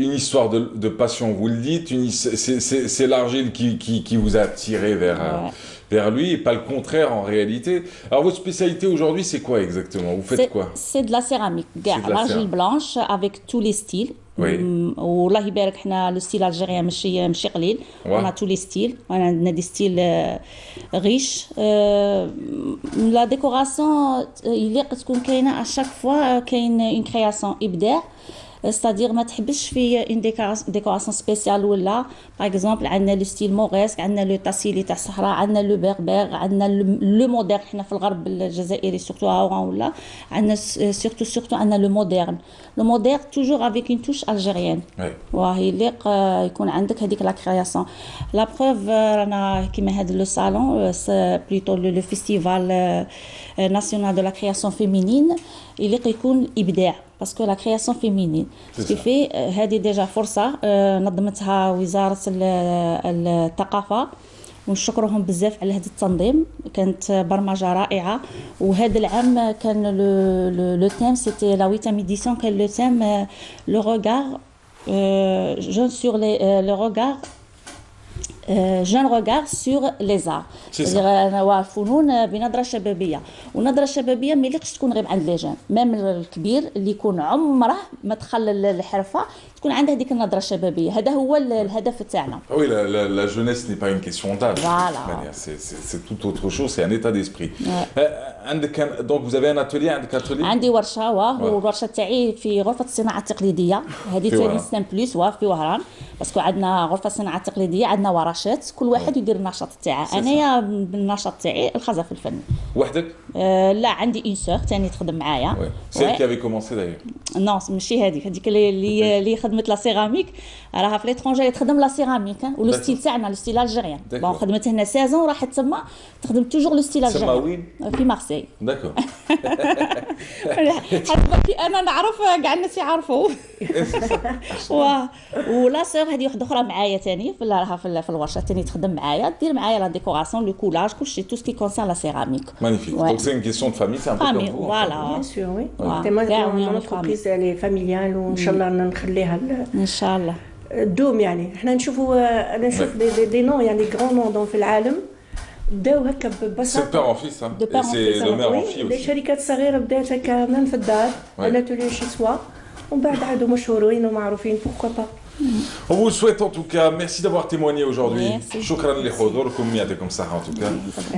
S1: Une histoire de passion, vous le dites, c'est l'argile qui vous a attiré vers lui et pas le contraire en réalité. Alors votre spécialité aujourd'hui, c'est quoi exactement? Vous faites quoi?
S20: C'est de la céramique, l'argile blanche avec tous les styles.
S1: Oui.
S20: والله يبارك حنا لو ستيل الجيريان ماشي قليل on a tous les styles on a des styles riches la décoration يليق تكون كاينه à chaque fois كاين une création ابداع c'est-à-dire ما تحبش في une décoration spéciale ولا par exemple عندنا لو ستيل موريسك عندنا لو تاسيلي تاع الصحراء عندنا لو بيربر عندنا لو مودرن حنا في الغرب الجزائري سورتو اوران ولا عندنا سورتو عندنا لو مودرن toujours avec une touche algérienne واه يليق يكون عندك هذيك لا كرياسيون لا بروف رانا كيما هذا لو صالون بلوتو لو فيستيفال ناسيونال دو لا كرياسيون فيمينين يليق يكون ابداع باسكو لا كرياسيون فيمينين كيفي هذه ديجا فرصه نظمتها وزاره الثقافه ونشكرهم بزاف على هذا التنظيم كانت برمجه رائعه وهذا العام كان لو تيم سيتي لا 8 ايديسيون كان لو تيم لو روغار جون سور لي روغار جون روغار سور لي زار الفنون بنظره شبابيه ونظره شبابيه ما يليقش تكون غير عند لي جون ميم الكبير اللي يكون عمره ما دخل الحرفه تكون عنده هذيك النظره الشبابيه هذا هو الهدف تاعنا.
S1: Oui, la jeunesse n'est pas une question d'âge.
S20: Voilà.
S1: C'est tout autre chose, c'est un état d'esprit. Donc vous avez un atelier,
S20: عندي ورشه والورشه تاعي في غرفه الصناعه التقليديه هذه ثاني سنه بليس في وهران باسكو عندنا غرفه الصناعه التقليديه عندنا ورشات كل واحد يدير النشاط تاعه انايا بالنشاط تاعي الخزف الفني.
S1: وحدك؟
S20: لا عندي اون سور ثاني تخدم معايا.
S1: C'est qui avait commencé d'ailleurs.
S20: نو ماشي هذيك اللي خدمت لا سيراميك راها في ليترونجي تخدم لا سيراميك ولو ستيل تاعنا لو ستيل الجيريان بون خدمت هنا 16 وراحت تما تخدم توجور لو ستيل الجيريان في مارسي.
S1: داكور.
S20: حتى انا نعرف كاع الناس يعرفوا ولا سور هذه وحده اخرى معايا ثاني راها في الورشه ثاني تخدم معايا دير معايا لا ديكوراسيون لو كولاج كلشي تو سكي كونسيرن لا سيراميك.
S1: Magnifique. Donc c'est une question de famille, c'est un peu comme vous.
S20: Voilà.
S19: Bien sûr, oui. Mon entreprise elle est familiale وان شاء الله نخليها
S20: ان شاء الله
S19: دوم يعني احنا نشوف دي نون يعني غران نون في العالم بداو هكا
S1: C'est de
S19: ببساطه
S1: père en fils, hein.
S19: de
S1: Et
S19: père en
S1: c'est
S19: fils.
S1: de mère en
S19: Oui,
S1: fille
S19: les
S1: aussi.
S19: شركات صغيره بدات هكا من في الدار
S1: Ouais.
S19: ان اتولي شي سوا ومن بعد عادوا مشهورين ومعروفين pourquoi pas.
S1: On vous souhaite en tout cas, merci d'avoir témoigné aujourd'hui.
S19: Merci.
S1: Shukran li khudurkum comme ça en tout cas.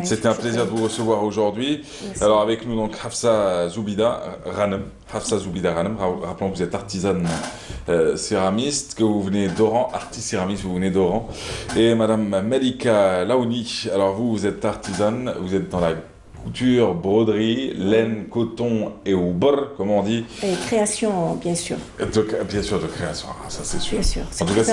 S1: C'était un plaisir de vous recevoir aujourd'hui. Alors avec nous donc Hafsa Zoubida Ghanem. Hafsa Zoubida Ghanem, rappelons que vous êtes artisane céramiste, que vous venez d'Oran, artiste céramiste, vous venez d'Oran. Et Madame Malika Laouni, alors vous êtes artisane, vous êtes dans la couture, broderie, laine, coton et oubr, comme on dit.
S19: Et création bien sûr.
S1: Bien sûr, de création, ça c'est sûr.
S19: Bien sûr,
S1: En tout cas,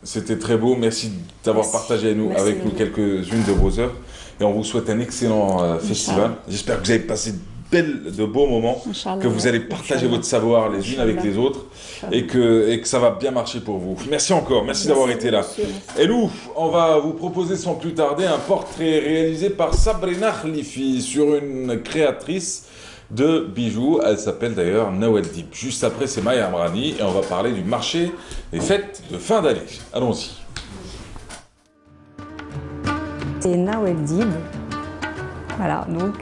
S1: c'était très beau. Merci d'avoir partagé avec nous quelques-unes de vos œuvres. Et on vous souhaite un excellent festival. J'espère que vous avez passé de beaux moments, que vous allez partager votre savoir les unes avec les autres et que ça va bien marcher pour vous. Merci encore, merci d'avoir été là. Et nous, on va vous proposer sans plus tarder un portrait réalisé par Sabrina Khlifi sur une créatrice de bijoux. Elle s'appelle d'ailleurs Nawel Dib. Juste après, c'est Maya Amrani et on va parler du marché des fêtes de fin d'année. Allons-y.
S21: C'est Nawel Dib. Voilà, donc...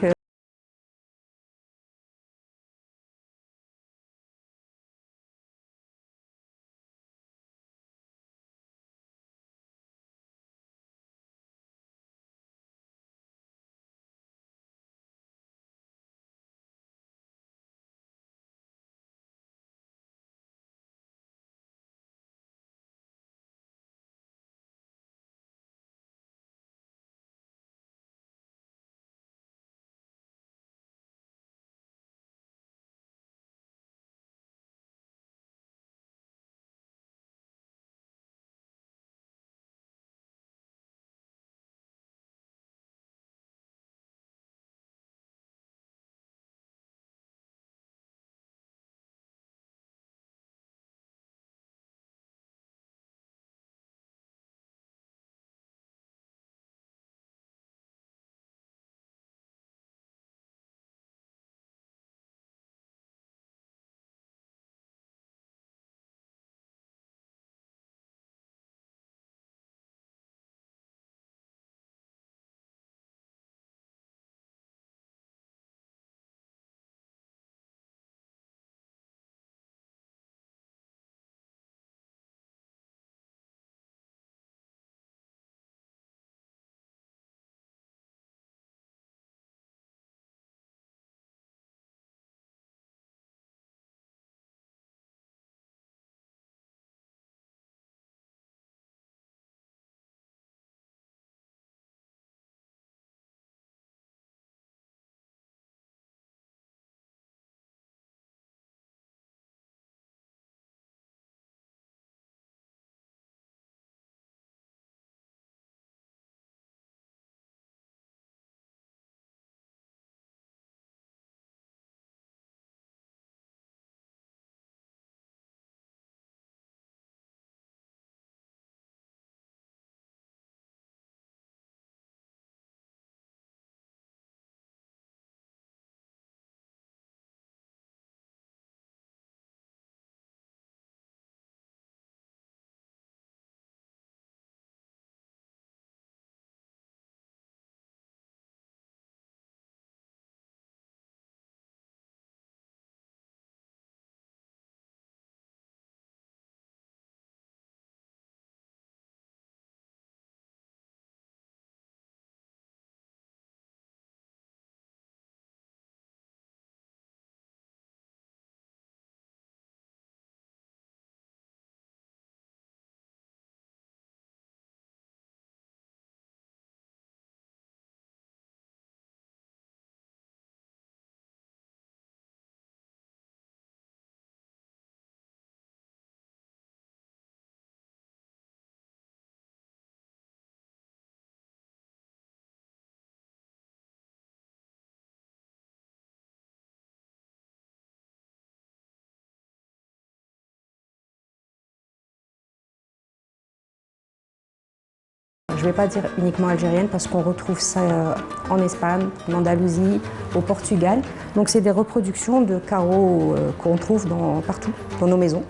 S21: Je ne vais pas dire uniquement algérienne parce qu'on retrouve ça en Espagne, en Andalousie, au Portugal. Donc c'est des reproductions de carreaux qu'on trouve partout, dans nos maisons.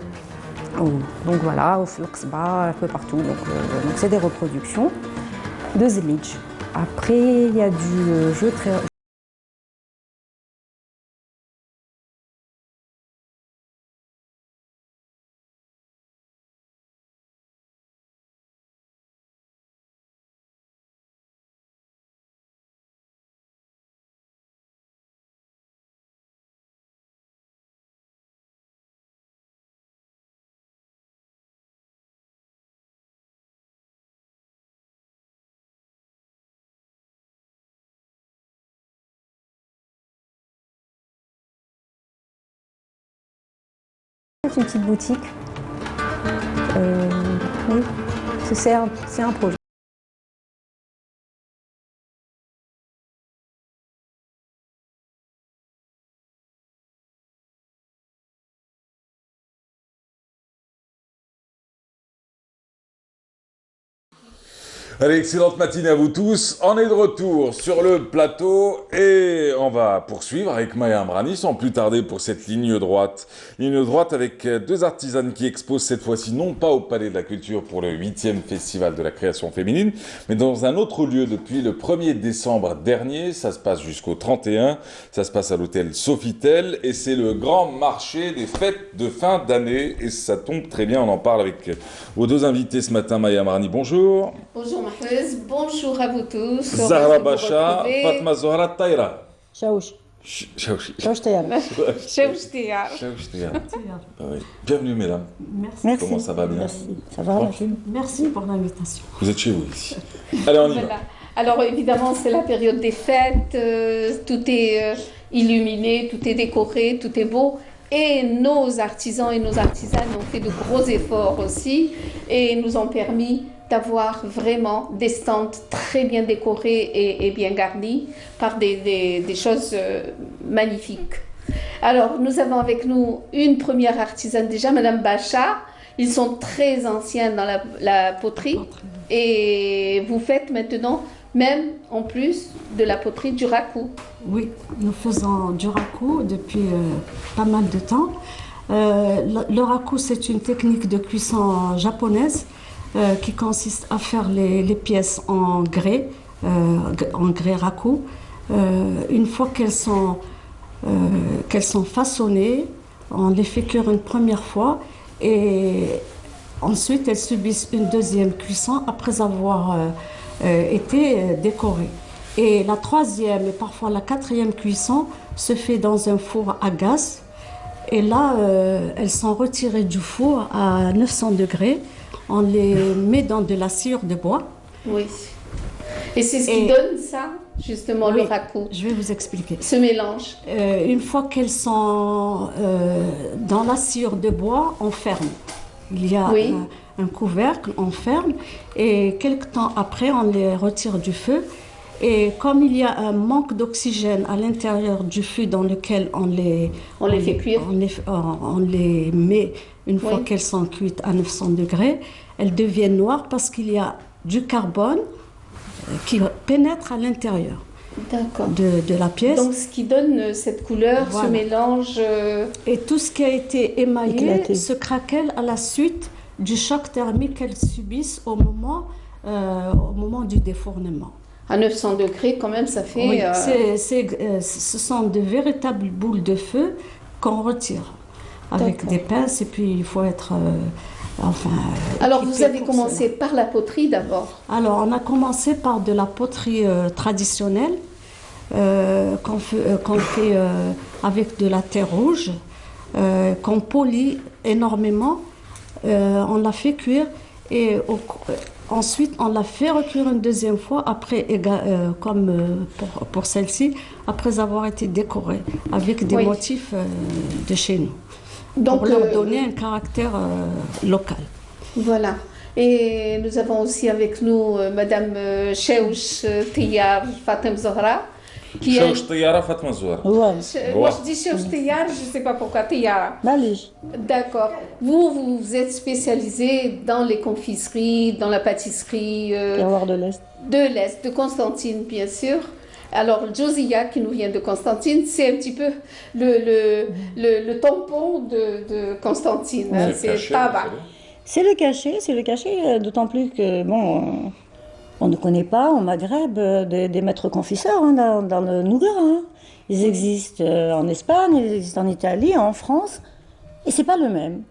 S21: Donc voilà, au Fluxba, un peu partout. Donc c'est des reproductions de Zlidj. Après, il y a du jeu très... C'est une petite boutique. Oui, c'est un projet.
S1: Allez, excellente matinée à vous tous. On est de retour sur le plateau et on va poursuivre avec Maya Amrani sans plus tarder pour cette ligne droite. Ligne droite avec deux artisanes qui exposent cette fois-ci non pas au Palais de la Culture pour le 8e Festival de la création féminine, mais dans un autre lieu depuis le 1er décembre dernier. Ça se passe jusqu'au 31. Ça se passe à l'hôtel Sofitel et c'est le grand marché des fêtes de fin d'année. Et ça tombe très bien, on en parle avec vos deux invités ce matin. Maya Amrani, bonjour.
S3: Bonjour Mahfouz, bonjour à vous tous.
S1: Zahra Bacha, Fatma Zohra Taïra.
S3: Chaouch.
S1: Chaouch.
S3: Chaouch Tayara. Chaouch Tayara.
S1: Chaouch Tayara. Bienvenue mesdames.
S3: Merci.
S1: Comment ça va bien?
S3: Merci. Ça va, merci pour l'invitation.
S1: Vous êtes chez vous ici. Allez, on y va.
S3: Alors évidemment, c'est la période des fêtes, tout est illuminé, tout est décoré, tout est beau. Et nos artisans et nos artisanes ont fait de gros efforts aussi et nous ont permis d'avoir vraiment des stands très bien décorés et bien garnis par des choses magnifiques. Alors, nous avons avec nous une première artisane déjà, Madame Bacha. Ils sont très anciens dans la poterie et vous faites maintenant même en plus de la poterie du raku.
S21: Oui, nous faisons du raku depuis pas mal de temps. Le raku, c'est une technique de cuisson japonaise qui consiste à faire les pièces en grès raku. Une fois qu'elles sont façonnées, on les fait cuire une première fois et ensuite elles subissent une deuxième cuisson après avoir été décorées. Et la troisième et parfois la quatrième cuisson se fait dans un four à gaz. Et là, elles sont retirées du four à 900 degrés. On les met dans de la sciure de bois.
S3: Oui. Et c'est ce qui donne ça, justement, le raku.
S21: Je vais vous expliquer.
S3: Ce mélange.
S21: Une fois qu'elles sont dans la sciure de bois, on ferme. Il y a un couvercle, on ferme. Et quelque temps après, on les retire du feu. Et comme il y a un manque d'oxygène à l'intérieur du fût dans lequel on les
S3: fait cuire,
S21: on les met une fois qu'elles sont cuites à 900 degrés, elles deviennent noires parce qu'il y a du carbone qui pénètre à l'intérieur de la pièce.
S3: Donc ce qui donne cette couleur, ce mélange.
S21: Et tout ce qui a été émaillé se craquelle à la suite du choc thermique qu'elles subissent au moment du défournement.
S3: À 900 degrés, quand même, ça fait...
S21: Oui, ce sont de véritables boules de feu qu'on retire avec des pinces et puis il faut être...
S3: Alors, vous avez commencé par la poterie d'abord?
S21: Alors, on a commencé par de la poterie traditionnelle qu'on fait avec de la terre rouge, qu'on polit énormément. On la fait cuire et ensuite, on l'a fait recuire une deuxième fois, après, comme pour celle-ci, après avoir été décorée avec des motifs de chez nous, donc, pour leur donner un caractère local.
S3: Voilà. Et nous avons aussi avec nous Madame Chaouch Tayara Fatma Zohra.
S1: Chaouch Tayara Fatma Zohra.
S3: Moi je dis Chaouch Tayara, je ne sais pas pourquoi Tayara. D'accord. Vous êtes spécialisée dans les confiseries, dans la pâtisserie.
S21: De l'Est.
S3: De l'Est, de Constantine bien sûr. Alors Josiah qui nous vient de Constantine, c'est un petit peu le tampon de Constantine.
S21: C'est
S3: Tabac.
S21: C'est le cachet, d'autant plus que, bon,
S20: On ne connaît pas au Maghreb des maîtres confiseurs dans le nougat. Hein. Ils existent en Espagne, ils existent en Italie, en France, et c'est pas le même.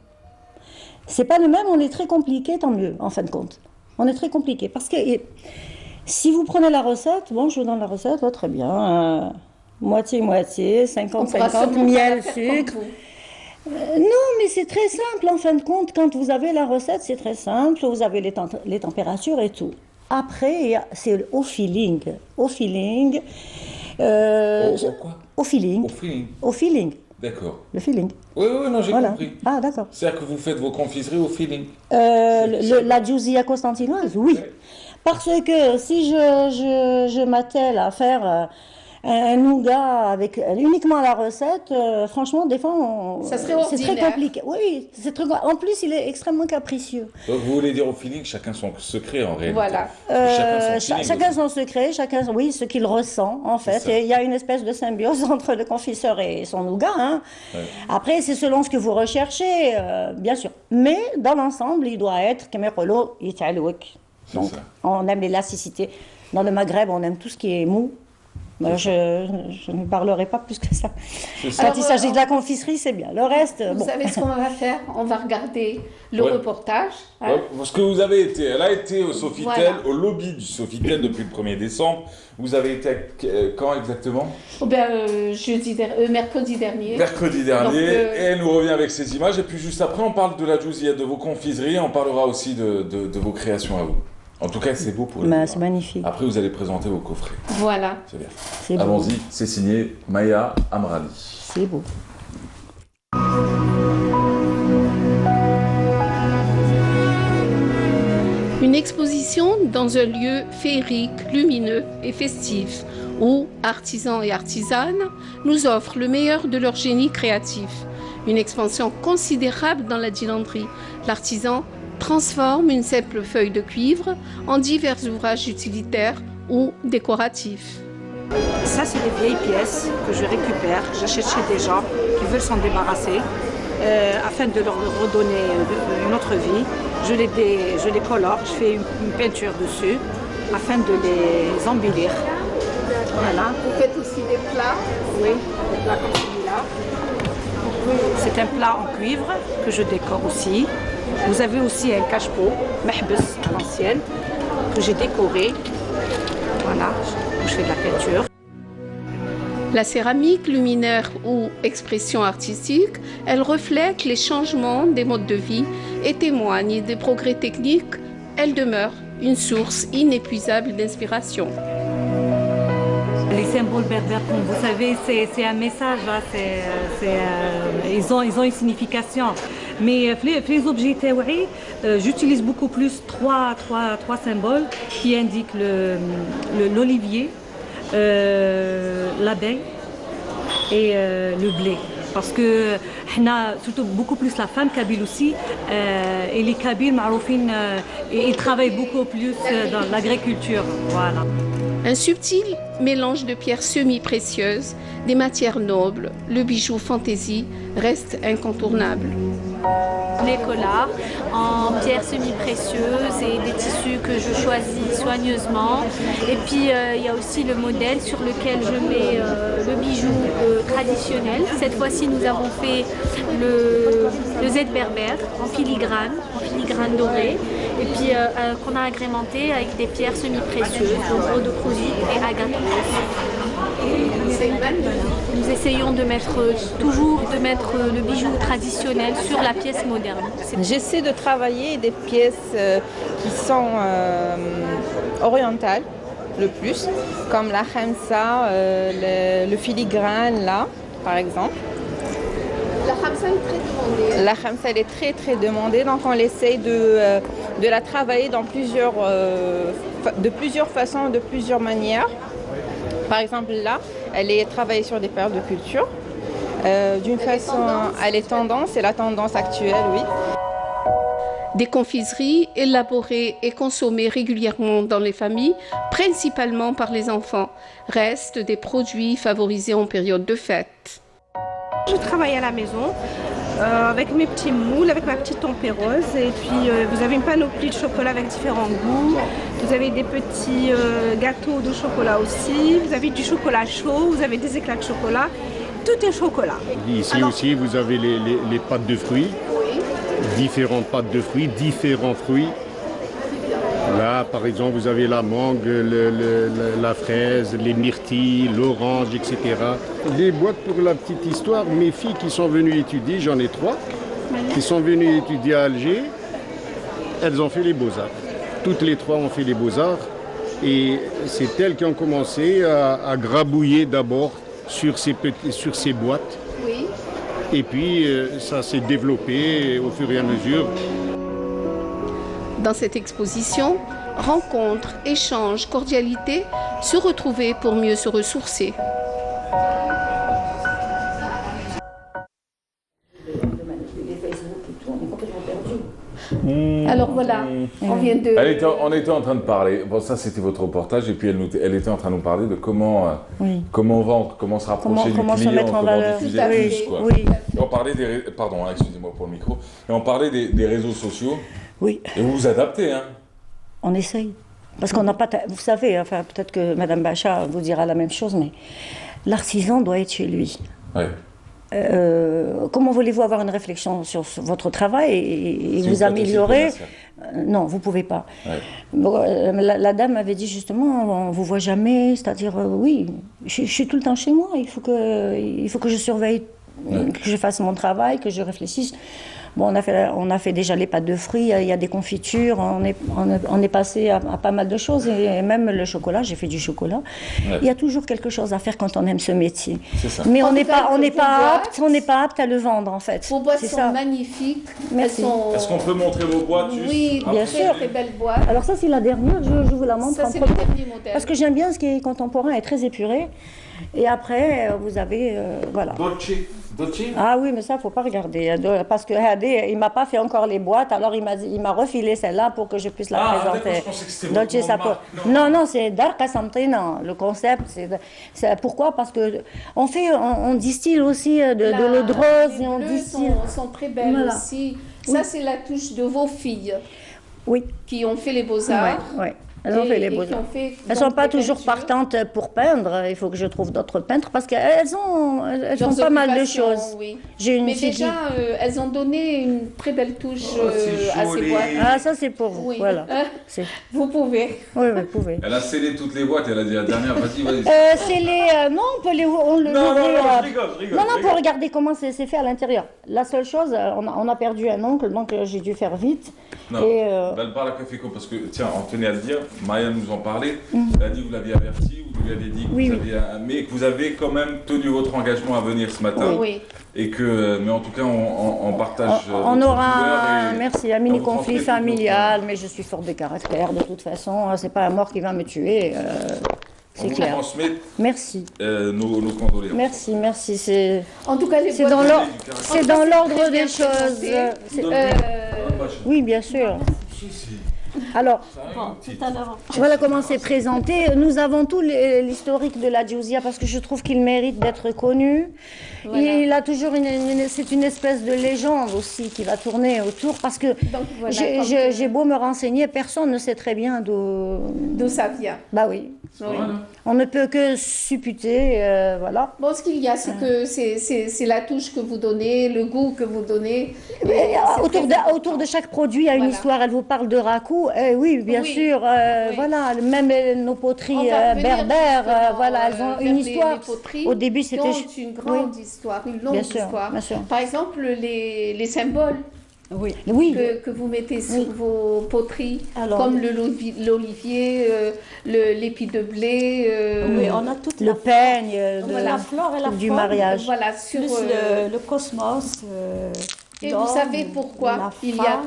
S20: C'est pas le même, on est très compliqué, tant mieux, en fin de compte. On est très compliqué, parce que si vous prenez la recette, bon, je vous donne la recette, oh, très bien, moitié-moitié, 50-50, miel, sucre. Non, mais c'est très simple, en fin de compte, quand vous avez la recette, c'est très simple, vous avez les températures et tout. Après, c'est au feeling. Au feeling.
S1: Quoi ?
S20: Au feeling.
S1: Au feeling.
S20: Au feeling.
S1: D'accord.
S20: Le feeling.
S1: Oui, non, j'ai compris.
S20: Ah, d'accord.
S1: C'est-à-dire que vous faites vos confiseries au feeling.
S20: La Giusia constantinoise, oui. Parce que si je m'attelle à faire un nougat avec uniquement la recette, franchement, des fois,
S3: ça serait
S20: c'est très compliqué. Oui, c'est très. En plus, il est extrêmement capricieux.
S1: Donc, vous voulez dire au feeling, chacun son secret en réalité.
S20: Voilà. Chacun son secret, chacun, oui, ce qu'il ressent, en fait. Et il y a une espèce de symbiose entre le confiseur et son nougat. Hein. Ouais. Après, c'est selon ce que vous recherchez, bien sûr. Mais dans l'ensemble, il doit être kemerolo italouk. Donc, on aime l'élasticité. Dans le Maghreb, on aime tout ce qui est mou. Je ne parlerai pas plus que ça. Quand il s'agit de la confiserie, c'est bien. Le reste,
S3: vous savez ce qu'on va faire? On va regarder le reportage.
S1: Hein. Ouais, parce que vous avez été, elle a été au Sofitel, au lobby du Sofitel depuis le 1er décembre. Vous avez été quand exactement?
S3: Mercredi dernier.
S1: Mercredi dernier. Donc, et elle nous revient avec ces images. Et puis juste après, on parle de la Giusia, de vos confiseries. On parlera aussi de vos créations à vous. En tout cas, c'est beau pour les
S20: c'est magnifique.
S1: Après, vous allez présenter vos coffrets.
S3: Voilà.
S1: C'est bien. Allons-y, c'est signé Maya Amrali.
S20: C'est beau.
S3: Une exposition dans un lieu féerique, lumineux et festif, où artisans et artisanes nous offrent le meilleur de leur génie créatif. Une expansion considérable dans la dilanterie. L'artisan transforme une simple feuille de cuivre en divers ouvrages utilitaires ou décoratifs.
S2: Ça, c'est des vieilles pièces que je récupère, j'achète chez des gens qui veulent s'en débarrasser afin de leur redonner une autre vie. Je les colore, je fais une peinture dessus afin de les embellir. Voilà.
S3: Vous faites aussi des plats?
S2: Oui, des plats comme celui-là. C'est un plat en cuivre que je décore aussi. Vous avez aussi un cache-pot, mahbes à l'ancienne, que j'ai décoré. Voilà, où je fais de la peinture.
S3: La céramique luminaire ou expression artistique, elle reflète les changements des modes de vie et témoigne des progrès techniques. Elle demeure une source inépuisable d'inspiration.
S2: Les symboles berbères, comme vous savez, c'est un message, ils ont une signification. Mais les objets taoui, j'utilise beaucoup plus trois symboles qui indiquent l'olivier, l'abeille et le blé. Parce que surtout beaucoup plus la femme kabyle aussi, et les kabyles maroufines, ils travaillent beaucoup plus dans l'agriculture. Voilà.
S3: Un subtil mélange de pierres semi-précieuses, des matières nobles, le bijou fantaisie reste incontournable.
S22: Les collards en pierres semi-précieuses et des tissus que je choisis soigneusement. Et puis il y a aussi le modèle sur lequel je mets le bijou traditionnel. Cette fois-ci, nous avons fait le Z berbère en filigrane doré. Et puis qu'on a agrémenté avec des pierres semi-précieuses, donc rhodochrosite et agate. Nous essayons toujours de mettre le bijou traditionnel sur la pièce moderne.
S23: J'essaie de travailler des pièces qui sont orientales le plus, comme la khamsa, le filigrane là, par exemple.
S3: La khamsa est très demandée.
S23: La khamsa elle est très demandée, donc on essaye de la travailler de plusieurs façons, de plusieurs manières. Par exemple là, elle est travaillée sur des paires de culture. D'une façon, elle est tendance, c'est la tendance actuelle, oui.
S3: Des confiseries élaborées et consommées régulièrement dans les familles, principalement par les enfants, restent des produits favorisés en période de fête.
S2: Je travaille à la maison. avec mes petits moules, avec ma petite tempéreuse. Et puis vous avez une panoplie de chocolat avec différents goûts. Vous avez des petits gâteaux de chocolat aussi. Vous avez du chocolat chaud, vous avez des éclats de chocolat. Tout est chocolat.
S4: Ici aussi, vous avez les pâtes de fruits.
S3: Oui.
S4: Différentes pâtes de fruits, différents fruits. Là, par exemple, vous avez la mangue, la fraise, les myrtilles, l'orange, etc. Les boîtes, pour la petite histoire, mes filles qui sont venues étudier, j'en ai 3, qui sont venues étudier à Alger, elles ont fait les beaux-arts. Toutes les 3 ont fait les beaux-arts. Et c'est elles qui ont commencé à grabouiller d'abord sur ces boîtes.
S3: Oui.
S4: Et puis, ça s'est développé au fur et à mesure.
S3: Dans cette exposition, rencontres, échanges, cordialité, se retrouver pour mieux se ressourcer. Alors voilà, on vient de...
S1: On était en train de parler, bon ça c'était votre reportage, et puis elle était en train de nous parler de comment vendre, comment se rapprocher du client,
S19: se mettre en valeur.
S1: Diffuser plus. Quoi.
S19: Oui.
S1: Et on parlait des... Pardon, excusez-moi pour le micro. Et on parlait des réseaux sociaux.
S19: Oui.
S1: Et vous vous adaptez, hein?
S19: On essaye. Parce qu'on n'a pas... Vous savez, enfin peut-être que Mme Bacha vous dira la même chose, mais l'artisan doit être chez lui.
S1: Ouais.
S19: Comment voulez-vous avoir une réflexion sur votre travail et si vous améliorer? Non, vous ne pouvez pas.
S1: Ouais.
S19: Bon, la dame m'avait dit justement, on ne vous voit jamais, c'est-à-dire oui, je suis tout le temps chez moi, il faut que je surveille, que je fasse mon travail, que je réfléchisse. Bon, on a fait déjà les pâtes de fruits, il y a des confitures, on est passé à pas mal de choses, et même le chocolat, j'ai fait du chocolat. Ouais. Il y a toujours quelque chose à faire quand on aime ce métier.
S1: Ça.
S19: Mais on n'est pas apte à le vendre en fait.
S3: Vos boîtes sont magnifiques.
S19: Merci.
S1: Est-ce qu'on peut montrer vos boîtes juste?
S3: Oui, bien sûr. Très belles boîtes.
S19: Alors ça c'est la dernière, je vous la montre.
S3: Ça c'est le dernier modèle.
S19: Parce que j'aime bien ce qui est contemporain et très épuré. Et après, vous avez, voilà.
S1: Dolce.
S19: Ah oui, mais ça, il ne faut pas regarder. Parce que il ne m'a pas fait encore les boîtes, alors il m'a refilé celle-là pour que je puisse la présenter.
S1: Je pensais que c'était
S19: Dolce Sapo. Non, c'est Darqa Samtina. Le concept, c'est pourquoi? Parce que on distille aussi de l'eau de rose.
S3: Les bleus sont très belles aussi. Ça, c'est la touche de vos filles.
S19: Oui.
S3: Qui ont fait les beaux-arts.
S19: Oui. Elles ont fait les beaux-arts. Elles ne sont pas toujours partantes pour peindre. Il faut que je trouve d'autres peintres parce qu'elles font pas mal de choses.
S3: Oui.
S19: Mais
S3: déjà, elles ont donné une très belle touche à ces boîtes.
S19: Ah, ça c'est pour vous.
S3: Oui.
S19: Voilà.
S3: Vous pouvez.
S19: Oui, vous pouvez.
S1: Elle a scellé toutes les boîtes. Elle a dit la dernière. Vas-y.
S19: Non, on le.
S1: Non, je rigole.
S19: Non, pour regarder comment c'est fait à l'intérieur. La seule chose, on a perdu un oncle, donc j'ai dû faire vite.
S1: Non. Elle parle à Caféco parce que tiens, on tenait à le dire. Maya nous en parlait. Elle a dit que vous l'aviez averti, vous lui avez dit que mais que vous avez quand même tenu votre engagement à venir ce matin.
S3: Oui.
S1: Et que, mais en tout cas, on partage.
S19: On aura un mini-conflit familial, mais je suis forte de caractère de toute façon. C'est pas la mort qui va me tuer. C'est clair.
S1: On transmet.
S19: Merci.
S1: Nos condoléances.
S19: Merci.
S3: En tout cas,
S19: c'est dans l'ordre des choses. Oui, bien sûr. Alors, voilà comment c'est présenté. Nous avons tout l'historique de la Djouzia parce que je trouve qu'il mérite d'être connu. Voilà. Il a toujours c'est une espèce de légende aussi qui va tourner autour parce que j'ai beau me renseigner, personne ne sait très bien
S3: d'où ça vient.
S19: Bah oui. On ne peut que supputer, voilà.
S3: Bon, ce qu'il y a, c'est que c'est la touche que vous donnez, le goût que vous donnez.
S19: Autour de chaque produit, il y a une histoire. Elle vous parle de rakou. Oui, bien sûr. Voilà, même nos poteries berbères, voilà, elles ont une histoire. Au début, c'était
S3: une grande histoire, une longue histoire.
S19: Bien sûr.
S3: Par exemple, les symboles.
S19: Oui.
S3: Que vous mettez sur vos poteries, comme l'olivier, l'épi de blé,
S19: on a toute le peigne,
S3: la flore et la
S19: du mariage.
S3: Voilà, sur
S19: plus le cosmos.
S3: Et vous savez pourquoi il y a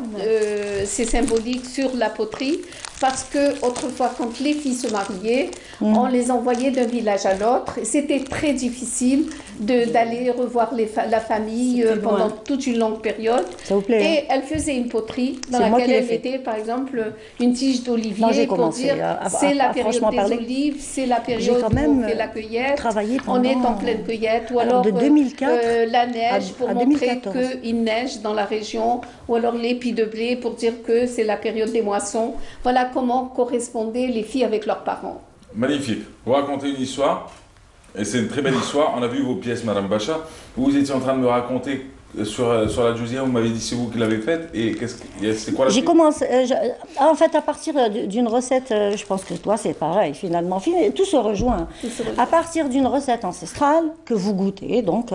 S3: ces symboliques sur la poterie? parce que autrefois, quand les filles se mariaient, on les envoyait d'un village à l'autre. C'était très difficile d'aller revoir la famille pendant toute une longue période. Et elle faisait une poterie dans laquelle elle mettait, par exemple, une tige d'olivier pour dire c'est la période des olives, c'est la période où on fait la cueillette, on est en pleine cueillette, ou alors
S5: de 2004
S3: la neige pour montrer qu'il neige dans la région, ou alors l'épi de blé pour dire que c'est la période des moissons. Voilà comment correspondaient les filles avec leurs parents.
S1: Magnifique. Vous racontez une histoire, et c'est une très belle histoire. On a vu vos pièces, Madame Bacha. Vous étiez en train de me raconter sur la Jouzia, vous m'avez dit c'est vous qui l'avez faite, et c'est quoi la
S5: J'ai commencé, en fait, à partir d'une recette, je pense que toi c'est pareil finalement, tout se rejoint. À partir d'une recette ancestrale que vous goûtez, donc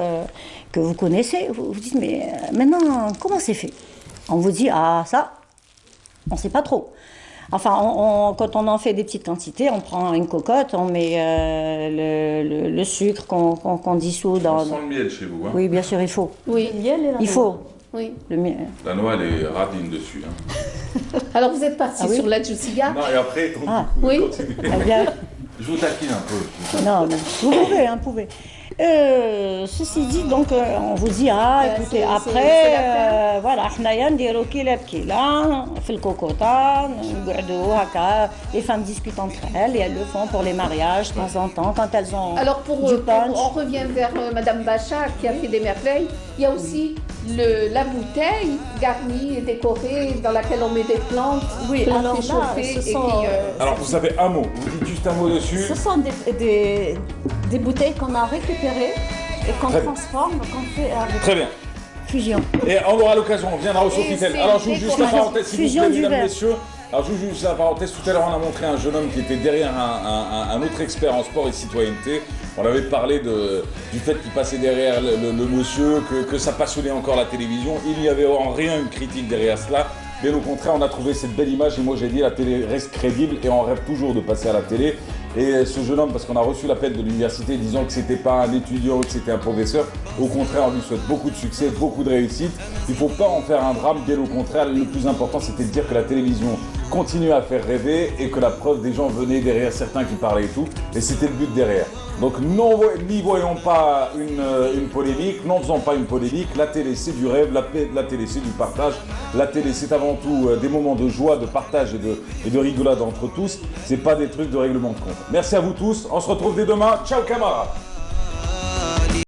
S5: que vous connaissez, vous dites mais maintenant comment c'est fait? On vous dit ah ça, on ne sait pas trop. Enfin, quand on en fait des petites quantités, on prend une cocotte, on met le sucre qu'on dissout dans...
S1: On sent le miel chez vous, hein?
S5: Oui, bien sûr, il faut.
S3: Oui, le miel et la noix.
S5: Il faut.
S3: Oui.
S5: Le miel.
S1: La noix, elle est radine dessus. Hein.
S3: Alors, vous êtes parti sur la Jussiga.
S1: Non, et après, on continue. Je vous taquine un peu.
S5: Non, mais vous pouvez, vous pouvez. Ceci dit, donc on vous dit écoutez après voilà حنايا نديرو كيله بكيله في الكوكوطه نقعدوا هكا les femmes discutent entre elles et elles le font pour les mariages de temps en temps quand elles ont
S3: alors
S5: du punch.
S3: On revient vers Madame Bacha qui a fait des merveilles. Il y a aussi la bouteille garnie et décorée dans laquelle on met des plantes.
S5: Oui, alors
S3: fait
S5: là,
S3: chauffer
S1: alors vous avez un mot, vous dites juste un mot dessus.
S5: Ce sont des bouteilles qu'on a récupérées et qu'on transforme, qu'on fait avec
S1: Très bien.
S5: Fusion.
S1: Et on aura l'occasion, on viendra au Sofitel. Alors je vous juste la parenthèse, s'il vous plaît, mesdames, messieurs. Alors je vous juste la parenthèse, tout à l'heure on a montré un jeune homme qui était derrière un autre expert en sport et citoyenneté. On avait parlé du fait qu'il passait derrière le monsieur, que ça passionnait encore la télévision. Il n'y avait en rien une critique derrière cela. Mais au contraire, on a trouvé cette belle image et moi j'ai dit la télé reste crédible et on rêve toujours de passer à la télé. Et ce jeune homme, parce qu'on a reçu l'appel de l'université disant que c'était pas un étudiant ou que c'était un professeur, au contraire, on lui souhaite beaucoup de succès, beaucoup de réussite. Il ne faut pas en faire un drame, bien au contraire, le plus important c'était de dire que la télévision continue à faire rêver et que la preuve des gens venaient derrière certains qui parlaient et tout. Et c'était le but derrière. Donc n'y voyons pas une polémique, n'en faisons pas une polémique. La télé c'est du rêve, la télé c'est du partage. La télé c'est avant tout des moments de joie, de partage et de rigolade entre tous. C'est pas des trucs de règlement de compte. Merci à vous tous, on se retrouve dès demain. Ciao Camara.